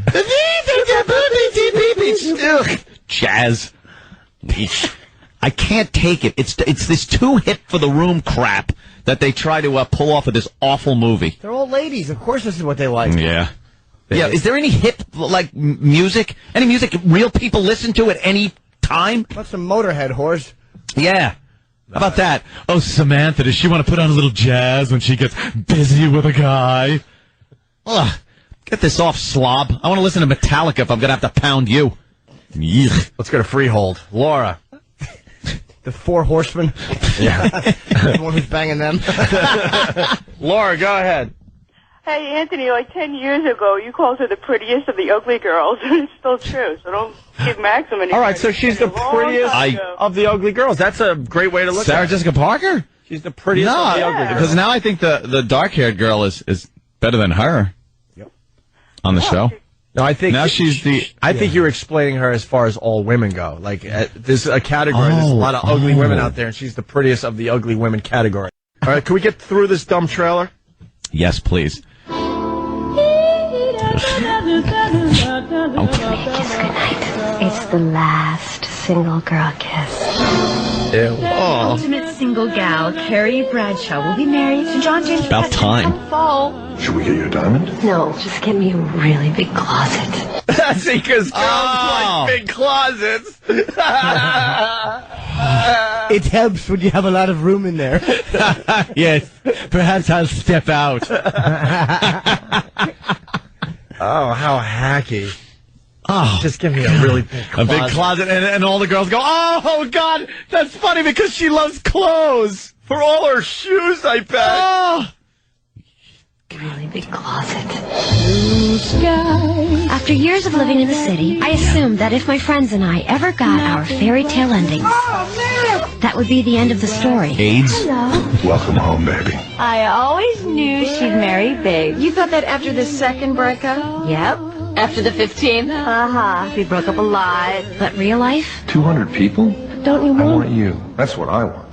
Jazz. I can't take it. It's this too hip for the room crap that they try to pull off of this awful movie. They're old ladies. Of course this is what they like. Yeah. Yeah, is there any hip, music? Any music real people listen to at any time? What's some Motorhead, whores? Yeah. How about that? Oh, Samantha, does she want to put on a little jazz when she gets busy with a guy? Ugh. Get this off, slob. I want to listen to Metallica if I'm going to have to pound you. Yuck. Let's go to Freehold. Laura. The 4 horsemen? Yeah. The one who's banging them? Laura, go ahead. Hey, Anthony, like 10 years ago, you called her the prettiest of the ugly girls, and it's still true, so don't give Maxim any All right, so she's the prettiest of the ugly girls. That's a great way to look at it. Sarah Jessica Parker? She's the prettiest of the ugly girls. Because now I think the dark-haired girl is better than her on the show. No, I think now she's the. I think you're explaining her as far as all women go. Like there's a category. There's a lot of ugly women out there, and she's the prettiest of the ugly women category. All right, can we get through this dumb trailer? Yes, please. It's the last single girl kiss. The ultimate single gal, Carrie Bradshaw, will be married to John James. About time. Fall. Should we get you a diamond? No, just get me a really big closet. See, because girls like big closets. It helps when you have a lot of room in there. Yes, perhaps I'll step out. Oh, how hacky. Oh, just give me a really big closet. A big closet, and all the girls go, oh, God, that's funny because she loves clothes. For all her shoes, I bet. Oh. Really big closet. Blue sky. After years of living in the city, I assumed that if my friends and I ever got our fairy tale endings, that would be the end of the story. AIDS? Hello. Welcome home, baby. I always knew she'd marry big. You thought that after the second breakup? Yep. After the 15th? Uh-huh. We broke up a lot. But real life? 200 people? Don't you I want? want you. That's what I want.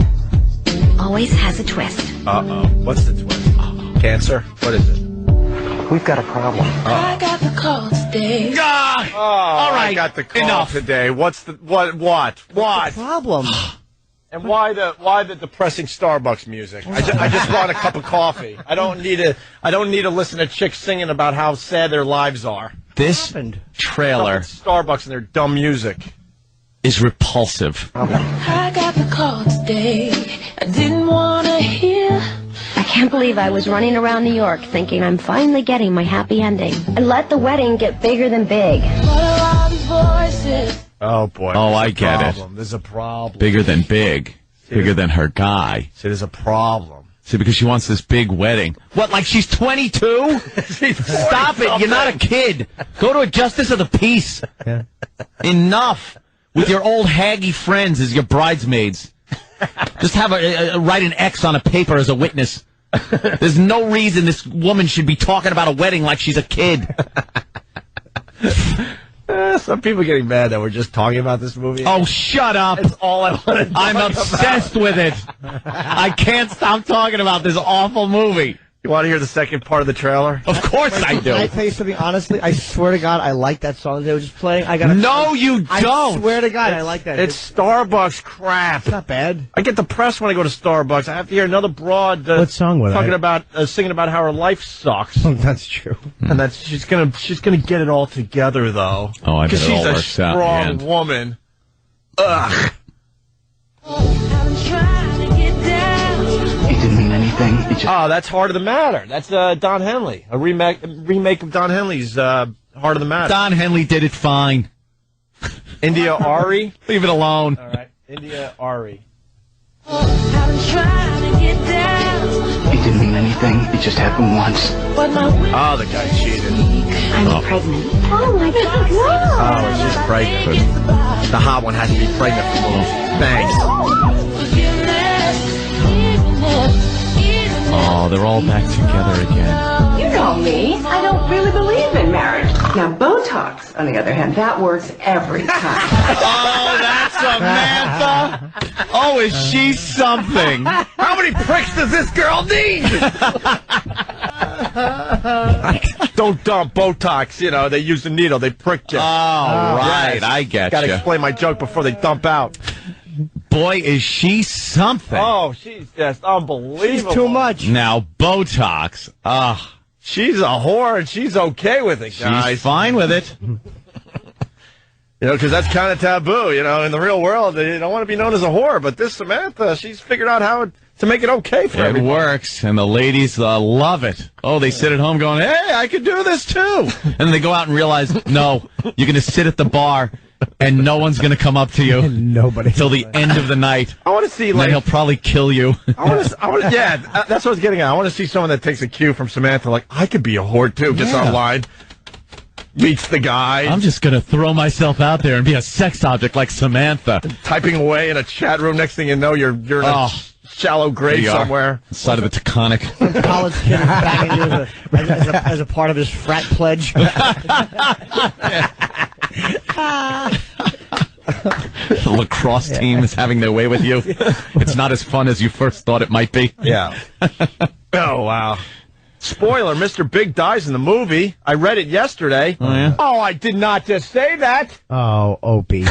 Always has a twist. Uh-oh. What's the twist? Cancer? What is it? We've got a problem. I got the call today. Oh, all right. I got the call Enough. today. What's the what? Problem. And why the depressing Starbucks music? I just want a cup of coffee. I don't need to listen to chicks singing about how sad their lives are. This trailer Starbucks and their dumb music is repulsive. I got the call today. I didn't want to hear. I can't believe I was running around New York thinking I'm finally getting my happy ending. And let the wedding get bigger than big. Oh, boy. Oh, I get it. There's a problem. Bigger than big. Bigger than her guy. See, there's a problem. See, because she wants this big wedding. What, like she's 22? Stop it. You're not a kid. Go to a justice of the peace. Yeah. Enough with your old haggy friends as your bridesmaids. Just have write an X on a paper as a witness. There's no reason this woman should be talking about a wedding like she's a kid. Some people are getting mad that we're just talking about this movie. Oh, shut up. That's all I want to talk I'm obsessed with it. I can't stop talking about this awful movie. You want to hear the second part of the trailer? Of course I do. Can I tell you something honestly? I swear to God, I like that song they were just playing. No, you I don't. swear to God, I like that. It's Starbucks crap. It's not bad. I get depressed when I go to Starbucks. I have to hear another broad What song was talking about singing about how her life sucks. Oh, that's true. And that she's gonna get it all together though. Oh, I bet because it all she's a works out, strong man. woman. Ugh. It didn't mean anything. It just... Oh, that's Heart of the Matter. That's Don Henley. A remake of Don Henley's Heart of the Matter. Don Henley did it fine. India Ari. Leave it alone. All right, India Ari. It didn't mean anything. It just happened once. Oh, the guy cheated. I'm pregnant. Oh my God! Wow. Oh, she's pregnant. The hot one has to be pregnant for little thanks. Oh, they're all back together again. You know me. I don't really believe in marriage. Now, Botox, on the other hand, that works every time. Oh, that's Samantha. Oh, is she something? How many pricks does this girl need? Don't dump Botox. You know, they use the needle. They prick you. Oh, right. Yes. I get Got to you. explain my joke before they dump out. Boy, is she something. Oh, she's just unbelievable. She's too much. Now, Botox. She's a whore, and she's okay with it, guys. She's fine with it. You know, because that's kind of taboo. You know, in the real world, they don't want to be known as a whore. But this Samantha, she's figured out how to make it okay for It everybody. works, and the ladies love it. Oh, they sit at home going, hey, I could do this too. And then they go out and realize, no, you're going to sit at the bar, and no one's going to come up to you. Nobody. Until the end of the night. I want to see, And like, then he'll probably kill you. yeah, that's what I was getting at. I want to see someone that takes a cue from Samantha, like, I could be a whore too, gets Yeah. online, meets the guy. I'm just going to throw myself out there and be a sex object like Samantha. Typing away in a chat room. Next thing you know, you're in a shallow grave somewhere. Side of the Taconic. College kid is banging you as a part of his frat pledge. The lacrosse team is having their way with you. It's not as fun as you first thought it might be. Yeah. Oh, wow. Spoiler, Mr. Big dies in the movie. I read it yesterday. Oh, yeah? Oh, I did not just say that. Oh, Opie.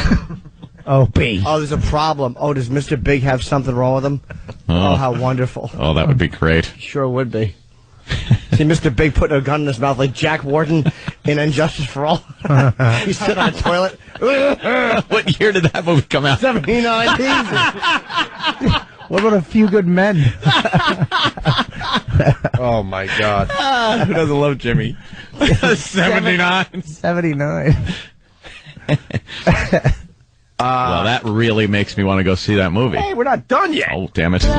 Opie. Oh, there's a problem. Oh, does Mr. Big have something wrong with him? Oh, how wonderful. Oh, that would be great. Sure would be. See Mr. Big putting a gun in his mouth like Jack Warden in Injustice for All. He's sitting on a toilet. What year did that movie come out? 79. What about A Few Good Men? Oh, my God. Who doesn't love Jimmy? 79. 79. Well, that really makes me want to go see that movie. Hey, we're not done yet. Oh, damn it. You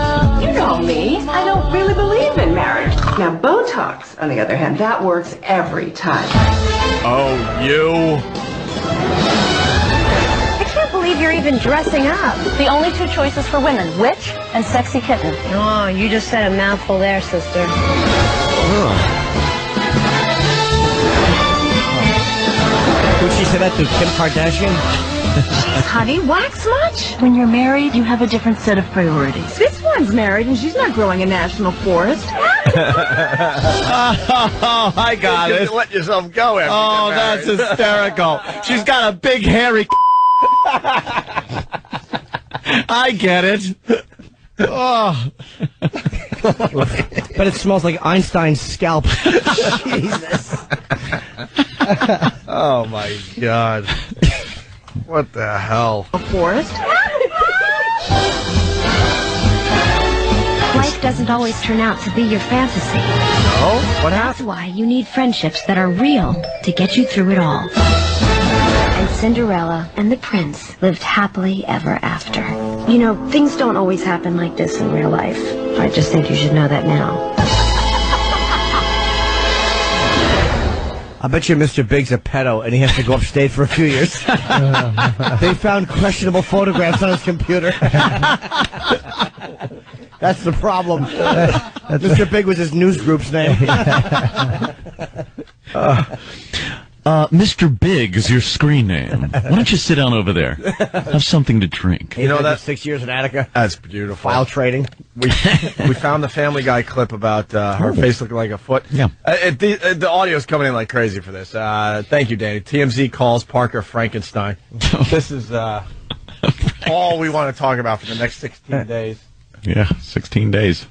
know me. I don't really believe in marriage. Now, Botox, on the other hand, that works every time. Oh, you. I can't believe you're even dressing up. The only two choices for women, witch and sexy kitten. Oh, you just said a mouthful there, sister. Would she say that to Kim Kardashian? Honey, wax much? When you're married, you have a different set of priorities. This one's married and she's not growing a national forest. Oh, I got it. Let yourself go after Oh, you get that's married. hysterical. She's got a big, hairy... I get it. Oh. But it smells like Einstein's scalp. Jesus. Oh, my God. What the hell? A forest? Life doesn't always turn out to be your fantasy. No? What That's happened? why you need friendships that are real to get you through it all. And Cinderella and the prince lived happily ever after. You know, things don't always happen like this in real life. I just think you should know that now. I bet you Mr. Big's a pedo and he has to go upstate for a few years. They found questionable photographs on his computer. That's the problem. Mr. Big was his news group's name. Mr. Big is your screen name. Why don't you sit down over there? Have something to drink. You know that 6 years in Attica. That's beautiful. File trading. We found the Family Guy clip about her face looking like a foot. Yeah. The audio's coming in like crazy for this. Thank you, Danny. TMZ calls Parker Frankenstein. This is all we want to talk about for the next 16 days. Yeah, 16 days.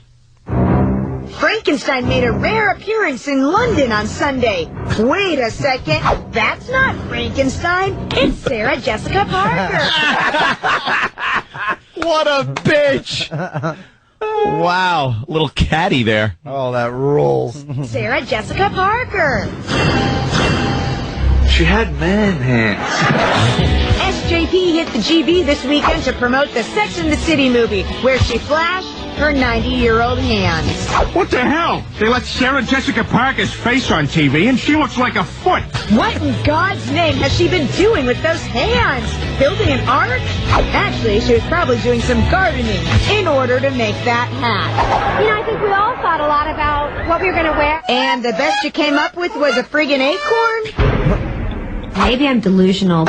Frankenstein made a rare appearance in London on Sunday. Wait a second. That's not Frankenstein. It's Sarah Jessica Parker. What a bitch! Wow, little catty there. Oh, that rules. Sarah Jessica Parker. She had man hands. SJP hit the GB this weekend to promote the Sex and the City movie, where she flashed her 90-year-old hands. What the hell? They let Sarah Jessica Parker's face on TV, and she looks like a foot. What in God's name has she been doing with those hands? Building an ark? Actually, she was probably doing some gardening in order to make that hat. You know, I think we all thought a lot about what we were going to wear. And the best you came up with was a friggin' acorn? Maybe I'm delusional.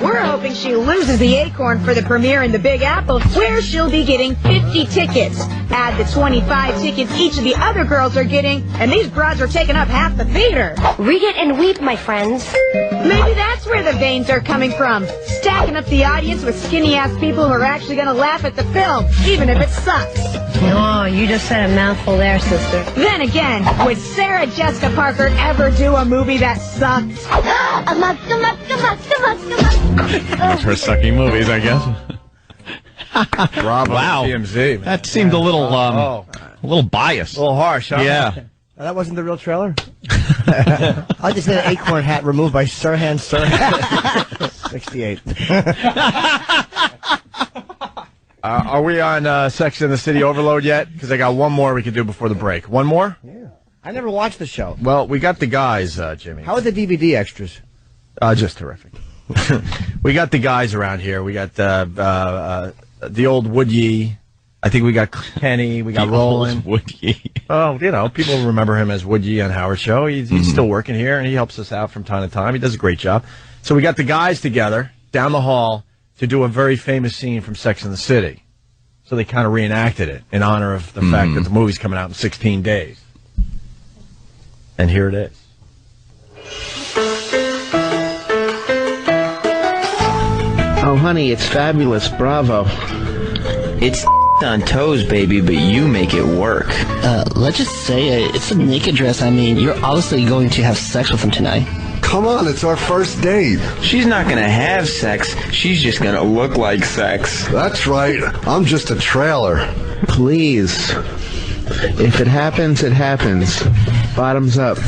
We're hoping she loses the acorn for the premiere in the Big Apple, where she'll be getting 50 tickets. Add the 25 tickets each of the other girls are getting, and these broads are taking up half the theater. Read it and weep, my friends. Maybe that's where the veins are coming from. Stacking up the audience with skinny-ass people who are actually going to laugh at the film, even if it sucks. Oh, you just said a mouthful there, sister. Then again, would Sarah Jessica Parker ever do a movie that sucked? Her sucky movies, I guess. Bravo, wow. TMZ. Man. That seemed a little biased. A little harsh, huh? Yeah. That wasn't the real trailer? I just had an acorn hat removed by Sirhan. 68. Are we on Sex and the City Overload yet? Because I got one more we could do before the break. One more? Yeah. I never watched the show. Well, we got the guys, Jimmy. How are the DVD extras? Just terrific. We got the guys around here. We got the old Woodye. I think we got Kenny. We got Roland. Woodye. Oh, you know, people remember him as Woodye on Howard Show. He's still working here, and he helps us out from time to time. He does a great job. So we got the guys together down the hall to do a very famous scene from Sex and the City. So they kind of reenacted it in honor of the fact that the movie's coming out in 16 days. And here it is. Oh, honey, it's fabulous. Bravo. It's on toes, baby, but you make it work. Let's just say it's a naked dress. I mean, you're obviously going to have sex with him tonight. Come on, it's our first date. She's not gonna have sex. She's just gonna look like sex. That's right. I'm just a trailer. Please. If it happens, it happens. Bottoms up.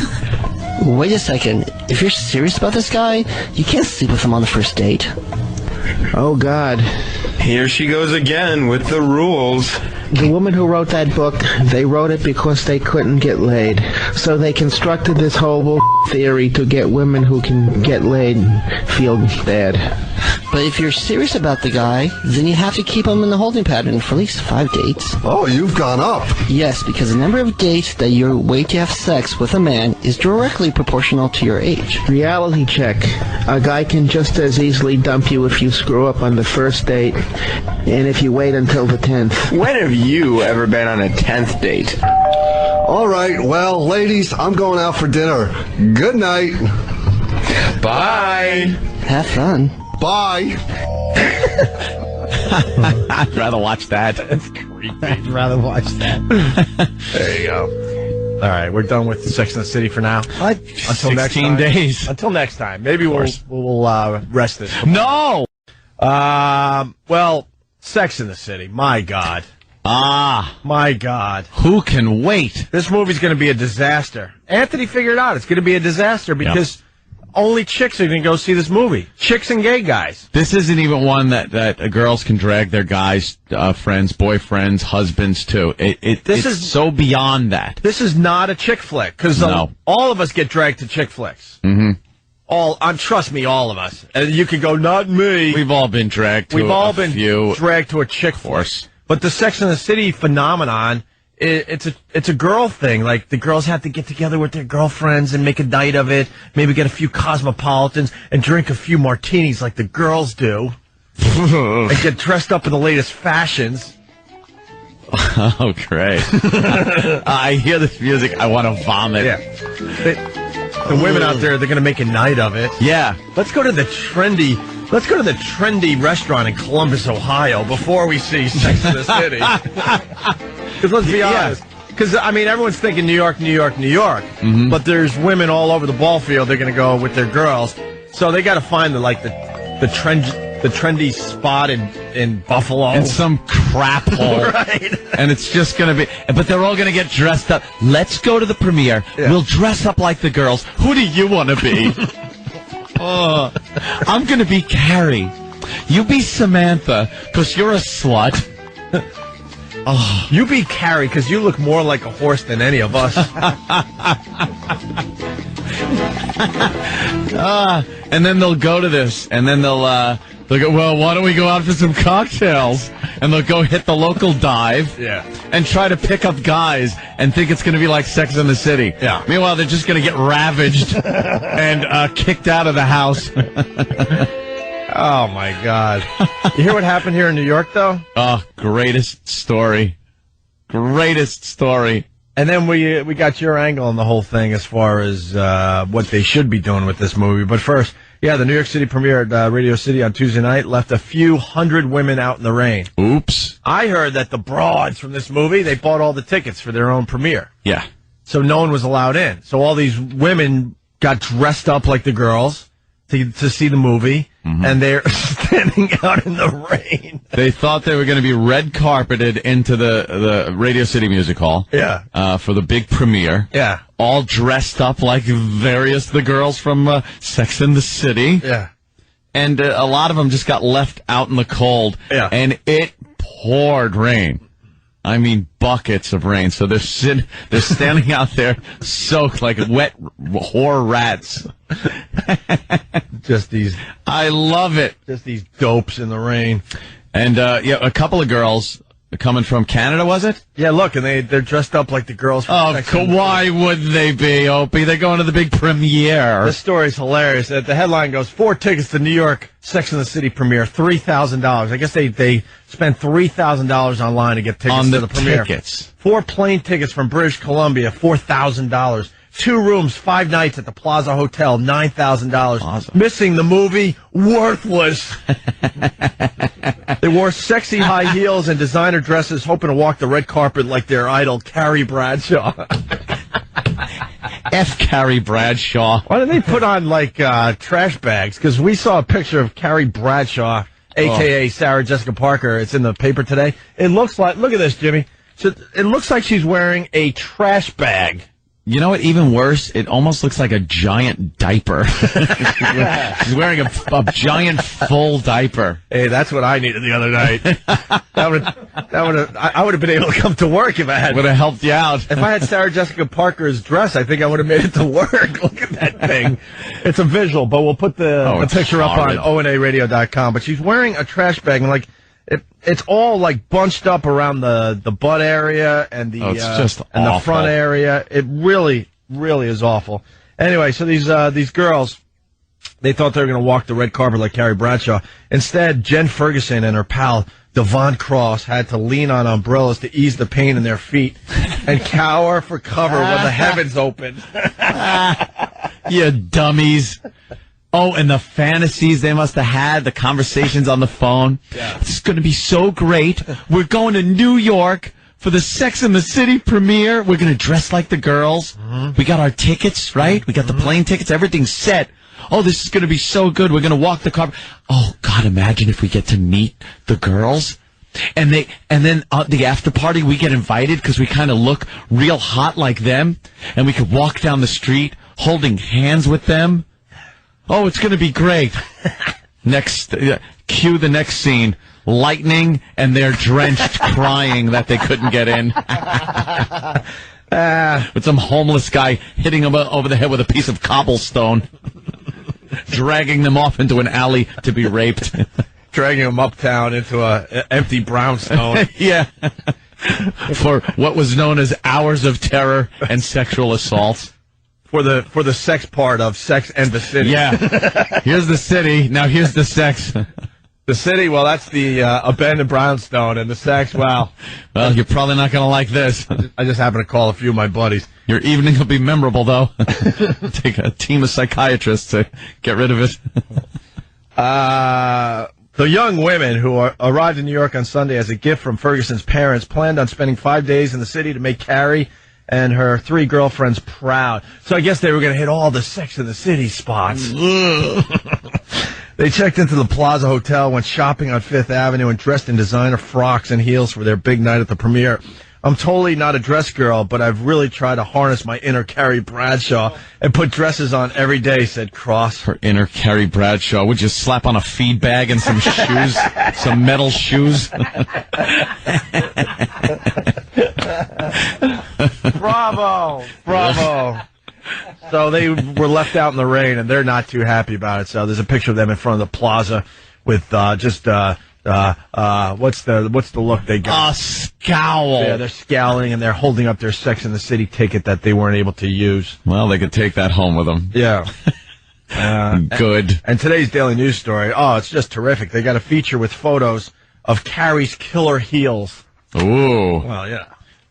Wait a second. If you're serious about this guy, you can't sleep with him on the first date. Oh, God. Here she goes again with the rules. The woman who wrote that book, they wrote it because they couldn't get laid. So they constructed this whole theory to get women who can get laid feel bad. But if you're serious about the guy, then you have to keep him in the holding pattern for at least 5 dates. Oh, you've gone up. Yes, because the number of dates that you wait to have sex with a man is directly proportional to your age. Reality check. A guy can just as easily dump you if you screw up on the first date, and if you wait until the 10th. When have you ever been on a 10th date? All right, well, ladies, I'm going out for dinner. Good night. Bye. Have fun. Bye. I'd rather watch that. That's creepy. I'd rather watch that. There you go. All right, we're done with Sex and the City for now. Until next 16 time. days. Until next time. Maybe we'll rest this. No! Well, Sex and the City. My God. My God. Who can wait? This movie's going to be a disaster. Anthony figured out it's going to be a disaster because only chicks are going to go see this movie. Chicks and gay guys. This isn't even one that girls can drag their guys, friends, boyfriends, husbands to. This is so beyond that. This is not a chick flick because all of us get dragged to chick flicks. Mm-hmm. Trust me, all of us. And you could go, not me. We've all been dragged to We've all been few. dragged to a chick flick. But the Sex and the City phenomenon, it's a girl thing. Like, the girls have to get together with their girlfriends and make a night of it. Maybe get a few Cosmopolitans and drink a few martinis like the girls do. And get dressed up in the latest fashions. Oh, great. I hear this music, I want to vomit. Yeah. The women out there, they're going to make a night of it. Yeah. Let's go to the trendy restaurant in Columbus, Ohio, before we see Sex in the City. Because let's be honest. Because, I mean, everyone's thinking New York, New York, New York. Mm-hmm. But there's women all over the ball field. They're going to go with their girls. So they got to find the trendy spot in Buffalo. In some crap hole. Right. And it's just going to be... But they're all going to get dressed up. Let's go to the premiere. Yeah. We'll dress up like the girls. Who do you want to be? I'm going to be Carrie. You be Samantha, because you're a slut. You be Carrie, because you look more like a horse than any of us. And then they'll go to this, and then they'll go, well, why don't we go out for some cocktails? And they'll go hit the local dive and try to pick up guys and think it's going to be like Sex and the City. Yeah. Meanwhile, they're just going to get ravaged and kicked out of the house. Oh, my God. You hear what happened here in New York, though? Oh, greatest story. Greatest story. And then we got your angle on the whole thing as far as what they should be doing with this movie. But first, the New York City premiere at Radio City on Tuesday night left a few hundred women out in the rain. Oops. I heard that the broads from this movie, they bought all the tickets for their own premiere. Yeah. So no one was allowed in. So all these women got dressed up like the girls to see the movie. Mm-hmm. And they're standing out in the rain. They thought they were going to be red carpeted into the Radio City Music Hall. Yeah. For the big premiere. Yeah. All dressed up like the girls from Sex and the City. Yeah. And a lot of them just got left out in the cold. Yeah. And it poured rain. I mean, buckets of rain. So they're standing out there soaked like wet whore rats. I love it. Just these dopes in the rain. And, a couple of girls coming from Canada, was it? Yeah, look, and they're dressed up like the girls from why would they be, Opie? They're going to the big premiere. This story's hilarious. The headline goes, 4 tickets to New York Sex and the City premiere, $3,000. I guess they spent $3,000 online to get tickets to the premiere. Tickets. 4 plane tickets from British Columbia, $4,000. 2 rooms, 5 nights at the Plaza Hotel, $9,000. Missing the movie, worthless. They wore sexy high heels and designer dresses, hoping to walk the red carpet like their idol, Carrie Bradshaw. F. Carrie Bradshaw. Why didn't they put on, like, trash bags? Because we saw a picture of Carrie Bradshaw, a.k.a. Sarah Jessica Parker. It's in the paper today. It looks like, look at this, Jimmy. So it looks like she's wearing a trash bag. You know what? Even worse, it almost looks like a giant diaper. She's wearing a giant full diaper. Hey, that's what I needed the other night. I would have been able to come to work if I had. Would have helped you out. If I had Sarah Jessica Parker's dress, I think I would have made it to work. Look at that thing. It's a visual, but we'll put the picture up on onaradio.com. But she's wearing a trash bag, and like it's all like bunched up around the butt area and the the front area. It really, really is awful. Anyway, so these girls, they thought they were going to walk the red carpet like Carrie Bradshaw. Instead, Jen Ferguson and her pal Devon Cross had to lean on umbrellas to ease the pain in their feet and cower for cover when the heavens opened. You dummies. Oh, and the fantasies they must have had, the conversations on the phone. Yeah. This is going to be so great. We're going to New York for the Sex and the City premiere. We're going to dress like the girls. Mm-hmm. We got our tickets, right? We got the plane tickets. Everything's set. Oh, this is going to be so good. We're going to walk the carpet. Oh, God, imagine if we get to meet the girls. And then the after party, we get invited because we kind of look real hot like them. And we could walk down the street holding hands with them. Oh, it's going to be great. Cue the next scene. Lightning, and they're drenched, crying that they couldn't get in. With some homeless guy hitting them over the head with a piece of cobblestone. Dragging them off into an alley to be raped. Dragging them uptown into an empty brownstone. Yeah. For what was known as hours of terror and sexual assault. For the sex part of Sex and the City. Yeah. Here's the city. Now here's the sex. The city, well, that's the abandoned brownstone, and the sex, well, you're probably not going to like this. I just happened to call a few of my buddies. Your evening will be memorable, though. Take a team of psychiatrists to get rid of it. The young women who arrived in New York on Sunday as a gift from Ferguson's parents planned on spending 5 days in the city to make Carrie and her 3 girlfriends proud. So I guess they were going to hit all the Sex and the City spots. They checked into the Plaza Hotel, went shopping on Fifth Avenue, and dressed in designer frocks and heels for their big night at the premiere. I'm totally not a dress girl, but I've really tried to harness my inner Carrie Bradshaw and put dresses on every day, said Cross. Her inner Carrie Bradshaw. Would you slap on a feed bag and some shoes? Some metal shoes? Bravo! Bravo! So they were left out in the rain, and they're not too happy about it. So there's a picture of them in front of the plaza with what's the look they got? A scowl. Yeah, they're scowling, and they're holding up their Sex and the City ticket that they weren't able to use. Well, they could take that home with them. Yeah. Good. And today's Daily News story, it's just terrific. They got a feature with photos of Carrie's killer heels. Ooh. Well, yeah.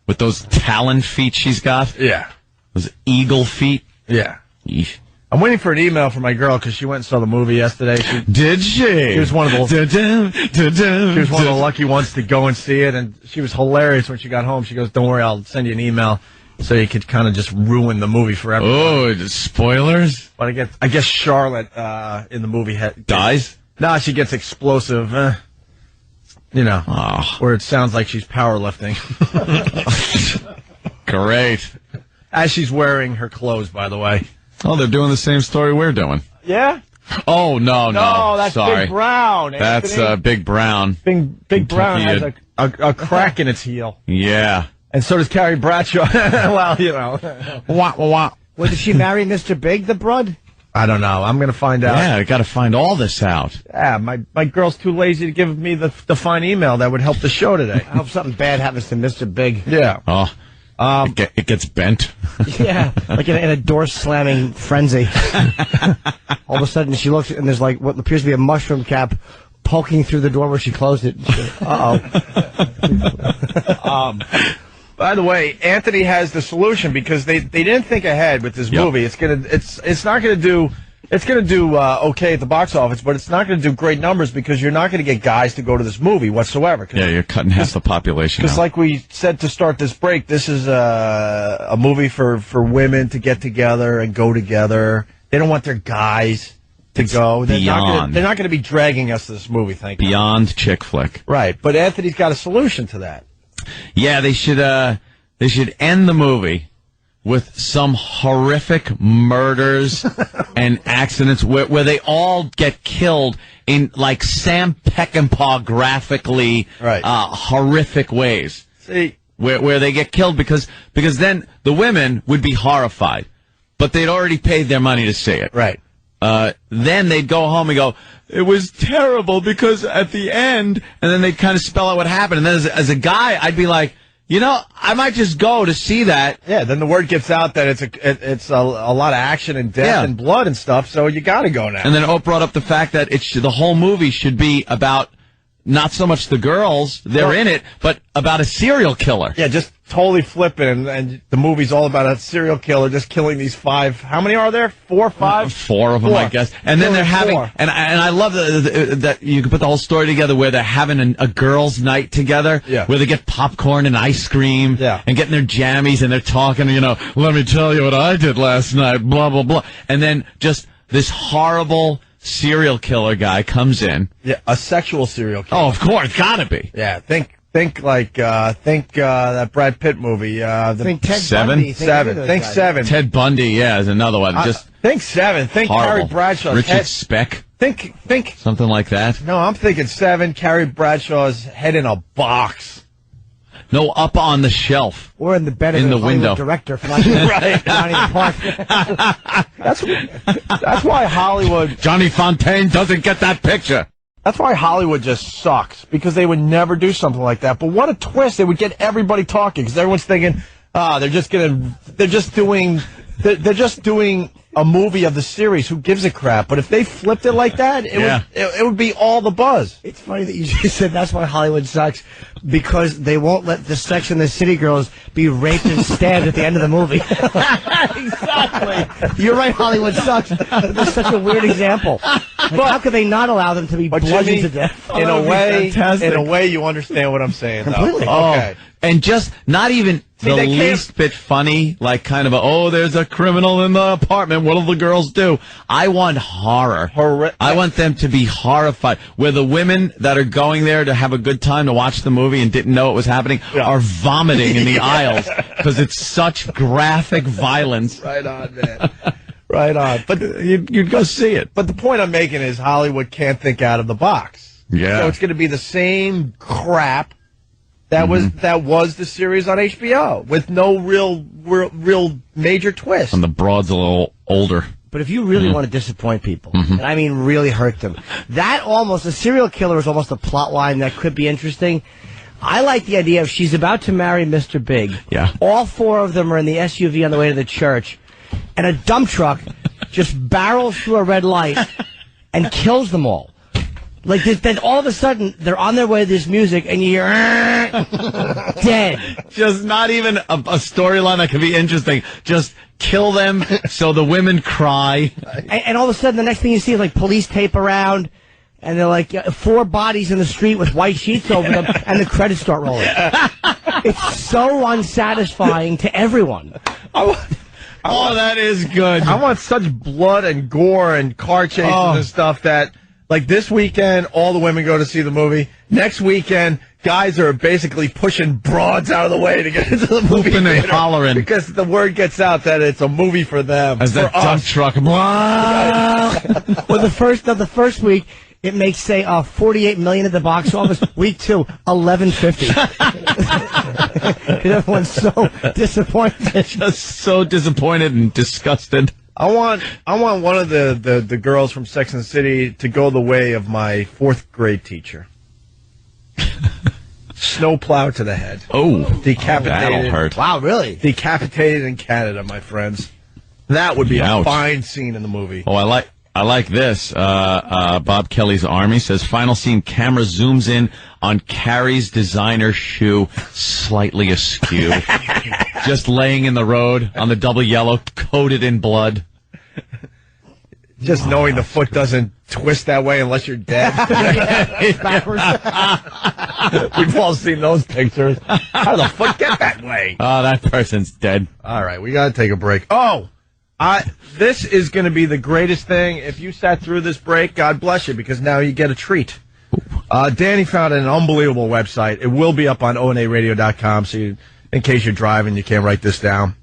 With those talon feet she's got? Yeah. Those eagle feet? Yeah. Eesh. I'm waiting for an email from my girl because she went and saw the movie yesterday. Did she? She was one of the lucky ones to go and see it, and she was hilarious when she got home. She goes, "Don't worry, I'll send you an email so you could kind of just ruin the movie for everyone." Oh, spoilers? But I guess Charlotte in the movie dies. No, she gets explosive. Where it sounds like she's powerlifting. Great. As she's wearing her clothes, by the way. Oh, they're doing the same story we're doing. Yeah? Oh, no. No, that's sorry. Big Brown. That's Big Brown. Big Brown has a crack in its heel. Yeah. And so does Carrie Bradshaw. Well, Wah, wah, wah. Well, did she marry Mr. Big, the broad? I don't know. I'm going to find out. Yeah, I got to find all this out. Yeah, my girl's too lazy to give me the fine email that would help the show today. I hope something bad happens to Mr. Big. Yeah. Oh. It gets bent. Yeah, like in a door-slamming frenzy. All of a sudden, she looks, and there's like what appears to be a mushroom cap poking through the door where she closed it. Uh-oh. By the way, Anthony has the solution because they didn't think ahead with this movie. It's not gonna do okay at the box office, but it's not gonna do great numbers because you're not gonna get guys to go to this movie whatsoever. Yeah, you're cutting half the population. Because, like we said to start this break, this is a movie for women to get together and go together. They don't want their guys to go. They're not going to be dragging us to this movie, thank you. Beyond chick flick. Right, but Anthony's got a solution to that. Yeah, they should end the movie with some horrific murders and accidents where they all get killed in like Sam Peckinpah graphically horrific ways. See, where they get killed because then the women would be horrified, but they'd already paid their money to see it. Right. Then they'd go home and go, it was terrible because at the end, and then they'd kind of spell out what happened. And then as a guy, I'd be like, I might just go to see that. Yeah, then the word gets out that it's a lot of action and death and blood and stuff, so you got to go now. And then Oprah brought up the fact that the whole movie should be about not so much the girls, they're in it, but about a serial killer. Yeah, just totally flipping, and the movie's all about a serial killer just killing these 5. How many are there? 4, 5? 4 of them, I guess. And then they're having, and I love that you can put the whole story together where they're having a girls' night together, where they get popcorn and ice cream, and getting their jammies, and they're talking, let me tell you what I did last night, blah, blah, blah. And then just this horrible serial killer guy comes in. Yeah, a sexual serial killer. Oh, of course, gotta be. Yeah, think that Brad Pitt movie. Think Ted Seven? Bundy. Think Seven. Ted Bundy, is another one. Think Seven. Think horrible. Carrie Bradshaw's Richard head. Speck. Think something like that. No, I'm thinking Seven. Carrie Bradshaw's head in a box. No, up on the shelf. Or in the bed of the Hollywood window. director. Right. That's why Hollywood. Johnny Fontaine doesn't get that picture. That's why Hollywood just sucks, because they would never do something like that. But what a twist! They would get everybody talking, because everyone's thinking, they're just doing a movie of the series. Who gives a crap? But if they flipped it like that, it would be all the buzz. It's funny that you just said that's why Hollywood sucks, because they won't let the Sex and the City girls be raped and stabbed at the end of the movie. Exactly. You're right, Hollywood sucks. That's such a weird example. How could they not allow them to be bludgeoned to death? In a way, you understand what I'm saying, though. Completely. Okay. And just not even the least bit funny, like kind of there's a criminal in the apartment. What'll the girls do? I want horror. I want them to be horrified. Where the women that are going there to have a good time to watch the movie and didn't know it was happening are vomiting in the aisles because it's such graphic violence. Right on, man. Right on. But you'd go see it. But the point I'm making is Hollywood can't think out of the box. Yeah. So it's going to be the same crap that was the series on HBO with no real major twist. And the broad's a little older. But if you really want to disappoint people, and I mean really hurt them, a serial killer is almost a plot line that could be interesting. I like the idea of she's about to marry Mr. Big. Yeah. All 4 of them are in the SUV on the way to the church, and a dump truck just barrels through a red light and kills them all. Like, then all of a sudden, they're on their way to this music, and you hear, dead. Just not even a storyline that could be interesting. Just kill them so the women cry. And all of a sudden, the next thing you see is, like, police tape around, and they're like 4 bodies in the street with white sheets over them, and the credits start rolling. It's so unsatisfying to everyone. That is good. I want such blood and gore and car chases and stuff that... Like this weekend, all the women go to see the movie. Next weekend, guys are basically pushing broads out of the way to get into the movie Whooping theater and hollering. because the word gets out that it's a movie for them. As that dump truck. Well, the first week, it makes, say, $48 million at the box office. Week 2, $11.50. Because everyone's so disappointed. Just so disappointed and disgusted. I want one of the girls from Sex and the City to go the way of my 4th grade teacher. Snowplow to the head. Oh, decapitated. That'll hurt. Wow, really? Decapitated in Canada, my friends. That would be a fine scene in the movie. Oh, I like this. Bob Kelly's Army says, final scene, camera zooms in on Carrie's designer shoe, slightly askew. Just laying in the road on the double yellow, coated in blood. Just knowing the foot doesn't twist that way unless you're dead. Backwards. We've all seen those pictures. How did the foot get that way? Oh, that person's dead. All right, we got to take a break. This is going to be the greatest thing. If you sat through this break, God bless you, because now you get a treat. Danny found an unbelievable website. It will be up on onaradio.com, so in case you're driving, you can't write this down.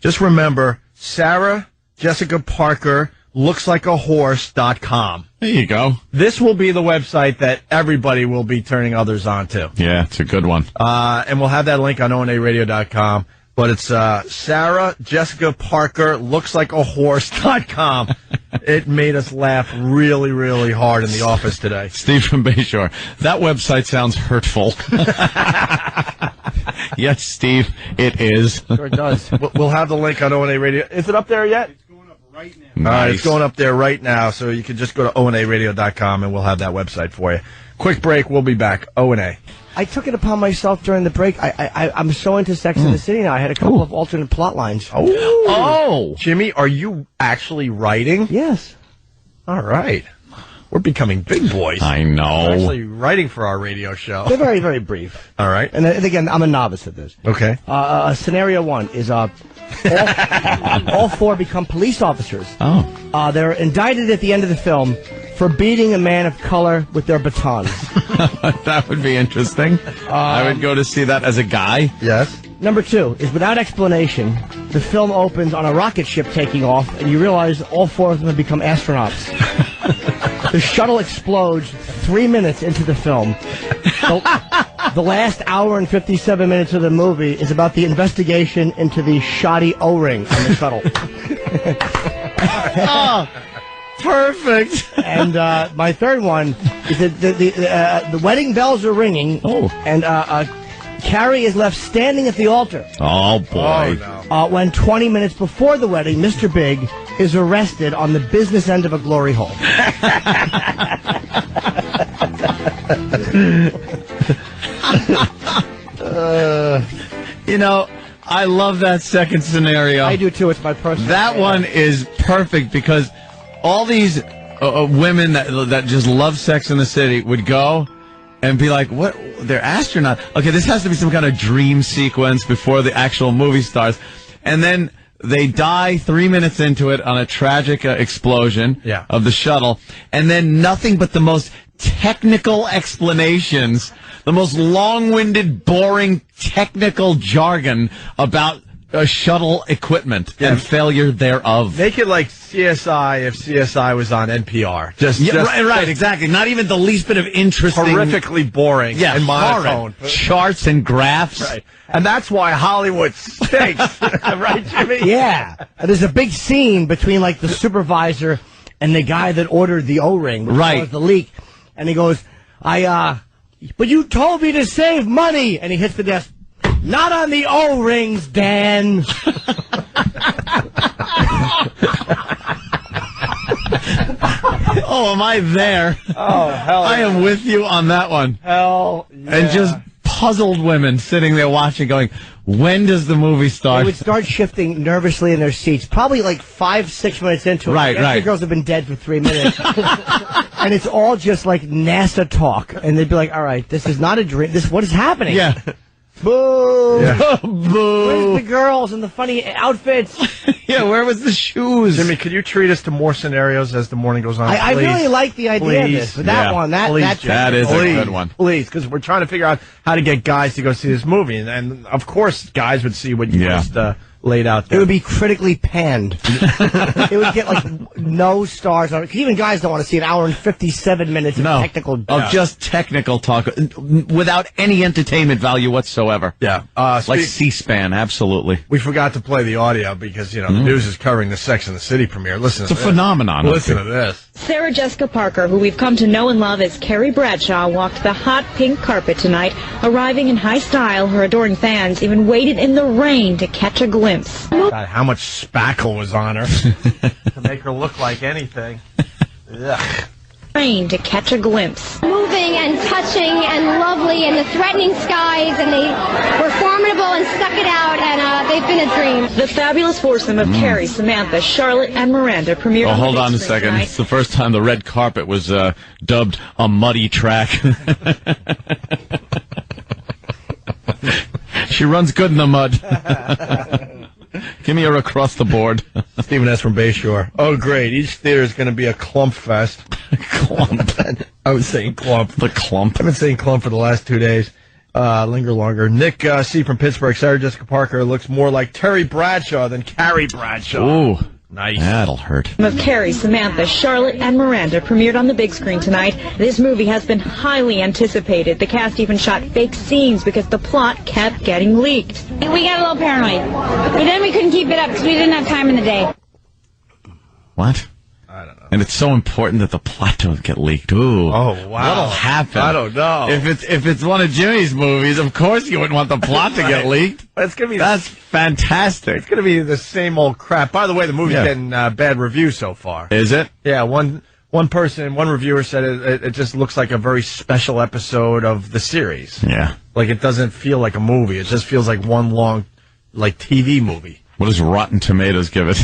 Just remember, Sarah Jessica Parker looks-like-a-horse.com. There you go. This will be the website that everybody will be turning others on to. Yeah, it's a good one. And we'll have that link on onaradio.com. But it's Sarah Jessica Parker looks-like-a-horse.com. It made us laugh really, really hard in the office today. Steve from Bayshore. That website sounds hurtful. Yes, Steve, it is. Sure it does. We'll have the link on ONA Radio. Is it up there yet? It's going up right now. All right, it's going up there right now, so you can just go to onaradio.com and we'll have that website for you. Quick break. We'll be back. ONA. I took it upon myself during the break. I'm so into Sex and the City now. I had a couple of alternate plot lines. Oh, Jimmy, are you actually writing? Yes. All right. We're becoming big boys. I know. We're actually writing for our radio show. They're very, very brief. All right. And again, I'm a novice at this. Okay. Scenario one is all four become police officers. Oh. They're indicted at the end of the film for beating a man of color with their batons. That would be interesting. I would go to see that as a guy. Yes. Number two is, without explanation, the film opens on a rocket ship taking off, and you realize all four of them have become astronauts. The shuttle explodes 3 minutes into the film. The last hour and 57 minutes of the movie is about the investigation into the shoddy O-ring on the shuttle. Oh, perfect. And my third one is that the wedding bells are ringing, and Carrie is left standing at the altar. Oh, boy. When 20 minutes before the wedding, Mr. Big is arrested on the business end of a glory hole. You know, I love that second scenario. I do too. It's my personal. That one is perfect because all these women that just love Sex in the City would go and be like, what? They're astronauts. Okay, this has to be some kind of dream sequence before the actual movie starts. And then they die 3 minutes into it on a tragic explosion of the shuttle. And then nothing but the most technical explanations, the most long-winded, boring, technical jargon about shuttle equipment and failure thereof. Make it like CSI if CSI was on NPR. Right, exactly. Not even the least bit of interesting. Horrifically boring and monotone. Charts and graphs. Right. And that's why Hollywood stinks. Right, Jimmy? Yeah. There's a big scene between, like, the supervisor and the guy that ordered the O-ring. Right. The leak. And he goes, but you told me to save money. And he hits the desk. Not on the O-rings, Dan. Oh, am I there? Oh, hell I am with you on that one. Hell yeah. And just puzzled women sitting there watching going, when does the movie start? They would start shifting nervously in their seats, probably like 5-6 minutes into it. Right. The girls have been dead for 3 minutes. And it's all just like NASA talk. And they'd be like, all right, this is not a dream. What is happening? Yeah. Boo! Yeah. Boo! Where's the girls and the funny outfits? Yeah, where was the shoes? Jimmy, could you treat us to more scenarios as the morning goes on? I really like the idea of this. But that one, that is a good one. Please, because we're trying to figure out how to get guys to go see this movie. And of course, guys would see what you just laid out there. It would be critically panned. It would get like no stars on it. Even guys don't want to see an hour and 57 minutes of technical just technical talk without any entertainment value whatsoever. Yeah. Like C-SPAN, absolutely. We forgot to play the audio because, the news is covering the Sex and the City premiere. Listen to this. It's a phenomenon. Listen to this. Sarah Jessica Parker, who we've come to know and love as Carrie Bradshaw, walked the hot pink carpet tonight. Arriving in high style, her adoring fans even waited in the rain to catch a glimpse glimpse. God, how much spackle was on her to make her look like anything. Ugh. Train to catch a glimpse. Moving and touching and lovely and the threatening skies, and they were formidable and stuck it out, and they've been a dream. The fabulous foursome of Carrie, Samantha, Charlotte, and Miranda premiered on the hold big on a screen second. tonight. It's the first time the red carpet was dubbed a muddy track. She runs good in the mud. Give me her across the board. Stephen S. from Bayshore. Oh, great. Each theater is going to be a clump fest. Clump. I was saying clump. The clump. I've been saying clump for the last 2 days. Linger longer. Nick C. from Pittsburgh. Sarah Jessica Parker looks more like Terry Bradshaw than Carrie Bradshaw. Ooh. Nice. That'll hurt. Of Carrie, Samantha, Charlotte, and Miranda premiered on the big screen tonight. This movie has been highly anticipated. The cast even shot fake scenes because the plot kept getting leaked. We got a little paranoid, but then we couldn't keep it up because we didn't have time in the day. What? I don't know. And it's so important that the plot don't get leaked. Ooh. Oh, wow. What'll happen? I don't know. If it's one of Jimmy's movies, of course you wouldn't want the plot to get leaked. It's gonna be That's fantastic. It's going to be the same old crap. By the way, the movie's getting bad reviews so far. Is it? Yeah, one reviewer said it just looks like a very special episode of the series. Yeah. Like, it doesn't feel like a movie. It just feels like one long, like, TV movie. What does Rotten Tomatoes give it?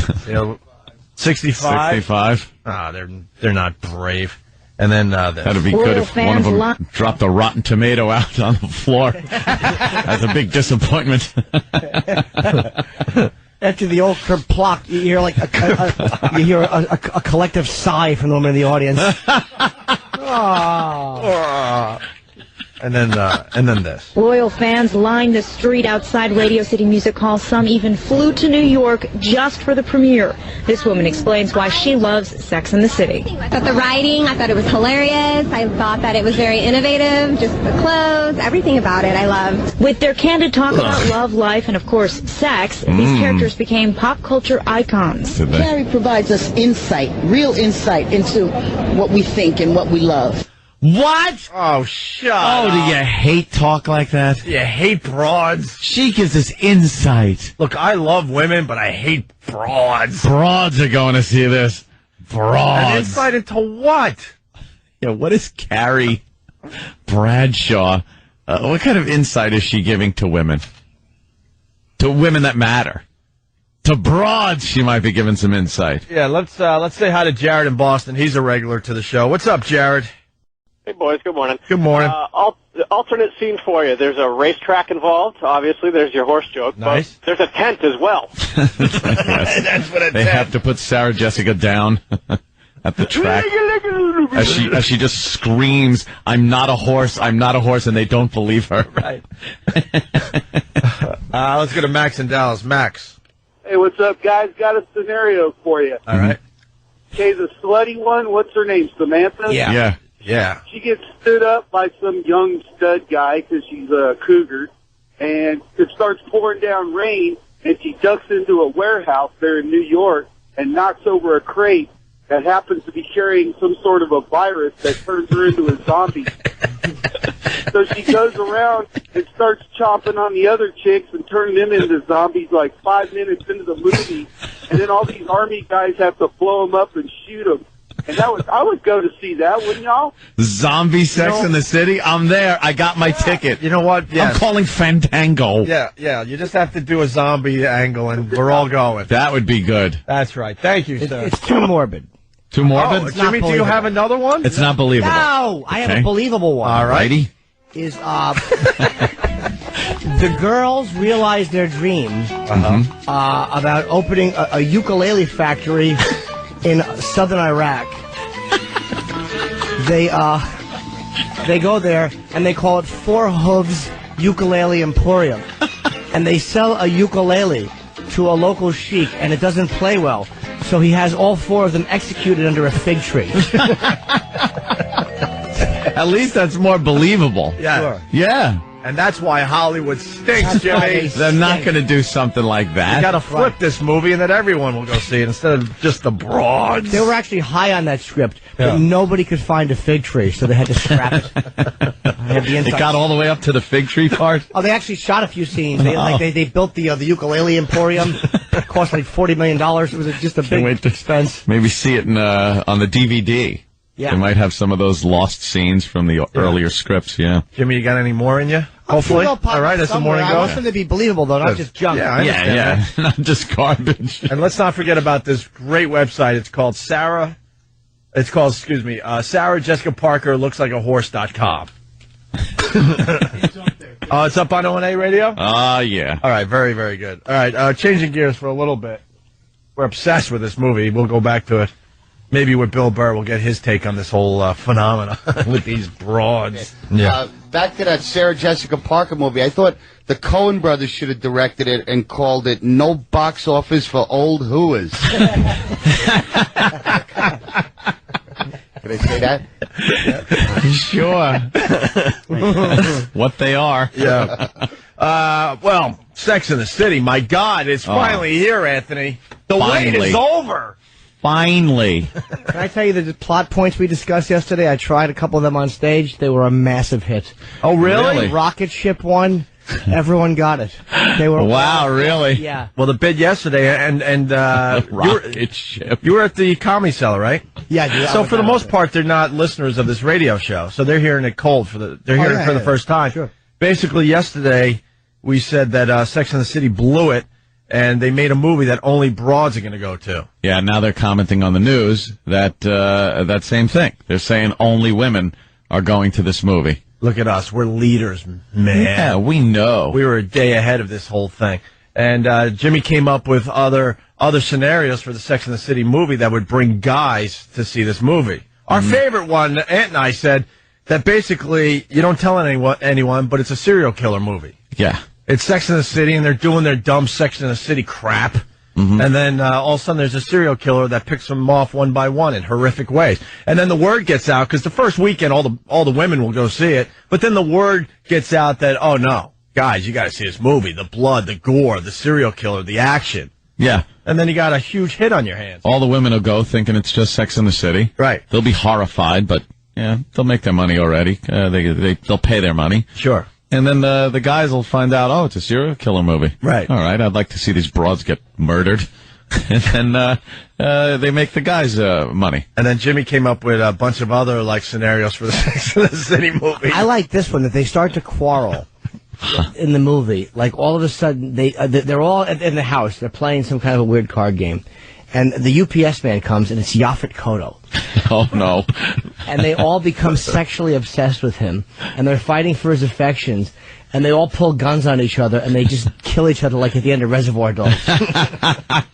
65? 65? Ah, they're not brave. And then that'd be good if one of them dropped a Rotten Tomato out on the floor. That's a big disappointment. After the old kerplunk, you hear like a collective sigh from the woman in the audience. Oh. And then this. Loyal fans lined the street outside Radio City Music Hall. Some even flew to New York just for the premiere. This woman explains why she loves Sex and the City. I thought the writing, I thought it was hilarious. I thought that it was very innovative. Just the clothes, everything about it I loved. With their candid talk about love, life, and of course, sex, these characters became pop culture icons. Carrie provides us insight, real insight into what we think and what we love. What? Oh, shut up. Oh, do you hate talk like that? You hate broads. She gives us insight. Look, I love women, but I hate broads. Broads are going to see this. Broads. An insight into what? Yeah, what is Carrie Bradshaw? What kind of insight is she giving to women? To women that matter. To broads, she might be giving some insight. Yeah, let's say hi to Jared in Boston. He's a regular to the show. What's up, Jared? Hey, boys. Good morning. Good morning. Alternate scene for you. There's a racetrack involved. Obviously, there's your horse joke. Nice. But there's a tent as well. That's what They have to put Sarah Jessica down at the track as she just screams, "I'm not a horse, I'm not a horse," and they don't believe her. Right. Let's go to Max in Dallas. Max. Hey, what's up, guys? Got a scenario for you. All right. Okay, the slutty one, what's her name? Samantha? Yeah. She gets stood up by some young stud guy because she's a cougar, and it starts pouring down rain, and she ducks into a warehouse there in New York and knocks over a crate that happens to be carrying some sort of a virus that turns her into a zombie. So she goes around and starts chomping on the other chicks and turning them into zombies like 5 minutes into the movie, and then all these army guys have to blow them up and shoot them. And I would go to see that, wouldn't y'all? Zombie Sex in the City? I'm there. I got my ticket. You know what? Yes. I'm calling Fandango. Yeah. You just have to do a zombie angle, and we're all going. That would be good. That's right. Thank you, sir. It's too morbid. Too morbid? Oh, Jimmy, do you have another one? It's not believable. No, I have a believable one. All righty. Is the girls realize their dreams about opening a ukulele factory in southern Iraq. They go there and they call it Four Hooves Ukulele Emporium, and they sell a ukulele to a local sheik, and it doesn't play well, so he has all four of them executed under a fig tree. At least that's more believable. Yeah. Sure. Yeah. And that's why Hollywood stinks, Jimmy. They're not going to do something like that. You got to flip this movie, and then everyone will go see it instead of just the broads. They were actually high on that script, but nobody could find a fig tree, so they had to scrap it. They had have the inside. It got all the way up to the fig tree part? Oh, they actually shot a few scenes. They built the ukulele emporium. It cost like $40 million. It was just a big expense. Maybe see it on the DVD. Yeah. They might have some of those lost scenes from the earlier scripts, yeah. Jimmy, you got any more in you? Hopefully. All right, as the morning goes. I want them to be believable, though, not just junk. Yeah, not just garbage. And let's not forget about this great website. It's called Sarah Jessica Parker looks like a horse.com. Oh, it's up on O&A Radio? Yeah. All right, very, very good. All right, changing gears for a little bit. We're obsessed with this movie. We'll go back to it. Maybe with Bill Burr, we'll get his take on this whole phenomenon with these broads. Yeah. Back to that Sarah Jessica Parker movie. I thought the Coen brothers should have directed it and called it No Box Office for Old Hooers. Can I say that? Sure. What they are. Yeah. Well, Sex in the City, my God, it's finally here, Anthony. The wait is over. Finally. Can I tell you the plot points we discussed yesterday? I tried a couple of them on stage. They were a massive hit. Oh, really? Rocket ship one. Everyone got it. They were really? Yeah. Well, the bid yesterday, and rocket ship. You were at the Comedy Cellar, right? Yeah. Dude, so for the most part, they're not listeners of this radio show, so they're hearing it cold for the first time. Sure. Basically, yesterday we said that Sex and the City blew it, and they made a movie that only broads are going to go to. Yeah. Now they're commenting on the news that that same thing. They're saying only women are going to this movie. Look at us. We're leaders, man. Yeah, we know. We were a day ahead of this whole thing. And Jimmy came up with other scenarios for the Sex and the City movie that would bring guys to see this movie. Our favorite one, Ant and I said, that basically you don't tell anyone, but it's a serial killer movie. Yeah. It's Sex and the City, and they're doing their dumb Sex and the City crap. And then all of a sudden there's a serial killer that picks them off one by one in horrific ways. And then the word gets out, because the first weekend all the women will go see it, but then the word gets out that, oh no, guys, you got to see this movie. The blood, the gore, the serial killer, the action. Yeah. And then you got a huge hit on your hands. All the women will go thinking it's just Sex in the City. Right. They'll be horrified, but yeah, they'll make their money already. They'll pay their money. Sure. And then the guys will find out, oh, it's a serial killer movie. Right. All right, I'd like to see these broads get murdered. And then they make the guys money. And then Jimmy came up with a bunch of other scenarios for the Sex and the City movie. I like this one, that they start to quarrel in the movie. Like all of a sudden, they're all in the house. They're playing some kind of a weird card game. And the UPS man comes, and it's Yaphet Kotto. Oh, no. And they all become sexually obsessed with him. And they're fighting for his affections. And they all pull guns on each other, and they just kill each other like at the end of Reservoir Dogs.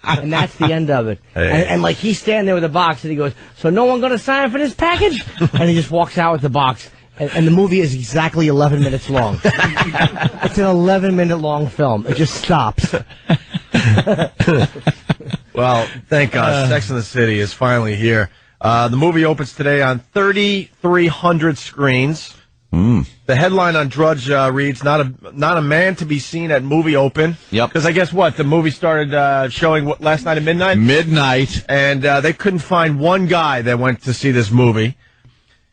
And that's the end of it. Hey. And he's standing there with a box, and he goes, so no one going to sign for this package? And he just walks out with the box. And the movie is exactly 11 minutes long. It's an 11-minute long film. It just stops. Well, thank God. Sex and the City is finally here. The movie opens today on 3,300 screens. The headline on Drudge reads, not a man to be seen at movie open. Yep. Because I guess what? The movie started showing last night at midnight? Midnight. And they couldn't find one guy that went to see this movie.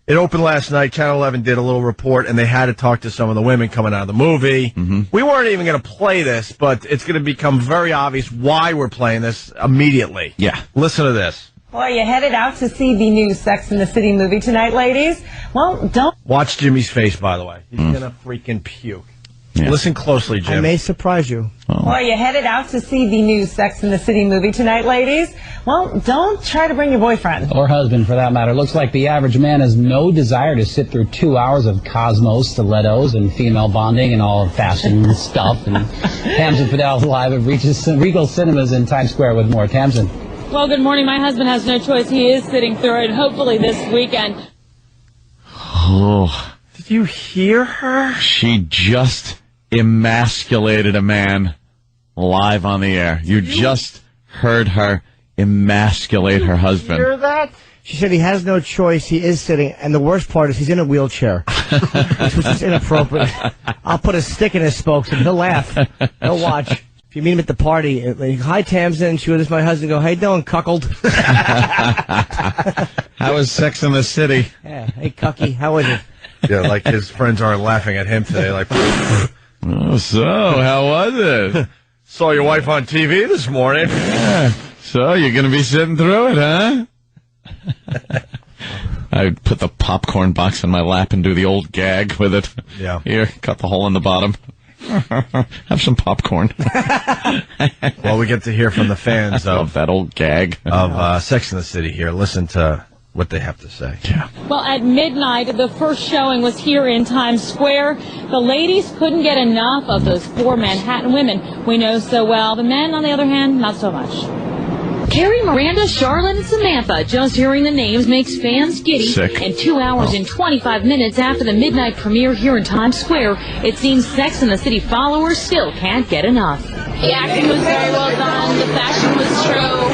It opened last night. Channel 11 did a little report, and they had to talk to some of the women coming out of the movie. We weren't even going to play this, but it's going to become very obvious why we're playing this immediately. Yeah. Listen to this. Well, you headed out to see the new Sex and the City movie tonight, ladies? Well, don't... Watch Jimmy's face, by the way. He's going to freaking puke. Yeah. Listen closely, Jim. I may surprise you. Well, you headed out to see the new Sex and the City movie tonight, ladies? Well, don't try to bring your boyfriend. Or husband, for that matter. Looks like the average man has no desire to sit through 2 hours of Cosmos, stilettos, and female bonding and all fashion stuff. And Tamsin Fidel live at Regal Cinemas in Times Square with more. Tamsin. Well, good morning. My husband has no choice. He is sitting through it, hopefully this weekend. Oh. Did you hear her? She just emasculated a man live on the air. You just heard her emasculate her husband. Hear that? She said he has no choice. He is sitting, and the worst part is he's in a wheelchair, which is inappropriate. I'll put a stick in his spokes, and he'll laugh. He'll watch. If you meet him at the party, like, hi, Tamsin. She was my husband. Go, how you doing, cuckold? How was Sex in the City? Yeah, hey, cucky, how was it? Yeah, like his friends aren't laughing at him today. Like, oh, so how was it? Saw your wife on TV this morning. Yeah. So you're going to be sitting through it, huh? I put the popcorn box in my lap and do the old gag with it. Yeah. Here, cut the hole in the bottom. Have some popcorn. Well, we get to hear from the fans of that old gag of Sex and the City here. Listen to what they have to say. Yeah. Well, at midnight, the first showing was here in Times Square. The ladies couldn't get enough of those 4 Manhattan women we know so well. The men, on the other hand, not so much. Carrie, Miranda, Charlotte, and Samantha. Just hearing the names makes fans giddy. Sick. And 2 hours and 25 minutes after the midnight premiere here in Times Square, it seems Sex and the City followers still can't get enough. The acting was very well done. The fashion was true.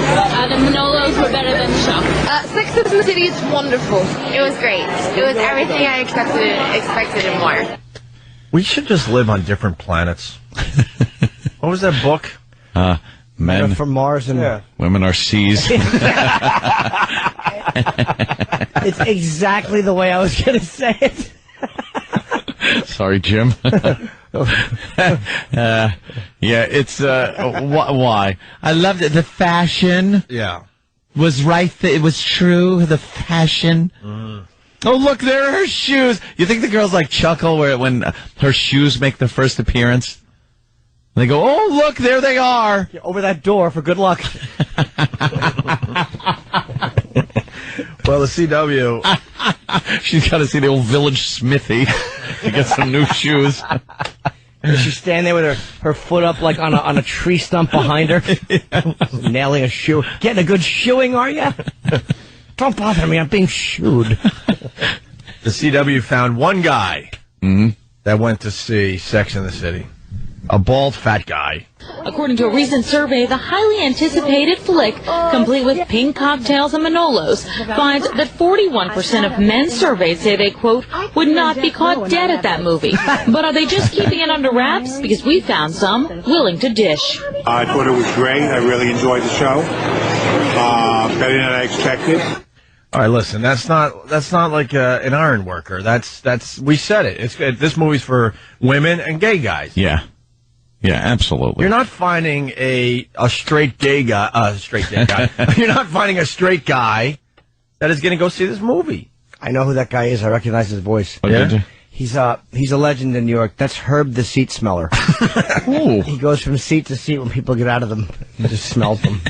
The Manolos were better than the show. Sex and the City is wonderful. It was great. It was everything I expected and more. We should just live on different planets. What was that book? Men from Mars and women are C's. It's exactly the way I was going to say it. Sorry, Jim. Yeah, it's why I loved it. The fashion, was right. It was true. The fashion. Oh, look, there are her shoes. You think the girls like chuckle when her shoes make their first appearance? They go, oh, look, there they are. Over that door for good luck. Well, the CW. She's got to see the old village smithy to get some new shoes. She's standing there with her foot up like on a tree stump behind her. Nailing a shoe. Getting a good shoeing, are you? Don't bother me, I'm being shooed. The CW found one guy that went to see Sex and the City. A bald, fat guy. According to a recent survey, the highly anticipated flick, complete with pink cocktails and Manolos, finds that 41% of men surveyed say they, quote, would not be caught dead at that movie. But are they just keeping it under wraps? Because we found some willing to dish. I thought it was great. I really enjoyed the show. Better than I expected. All right, listen. That's not like an iron worker. That's we said it. This movie's for women and gay guys. Yeah. Yeah, absolutely. You're not finding a straight gay guy. You're not finding a straight guy that is going to go see this movie. I know who that guy is. I recognize his voice. Oh, did you? He's a legend in New York. That's Herb the Seat Smeller. He goes from seat to seat when people get out of them. He just smells them.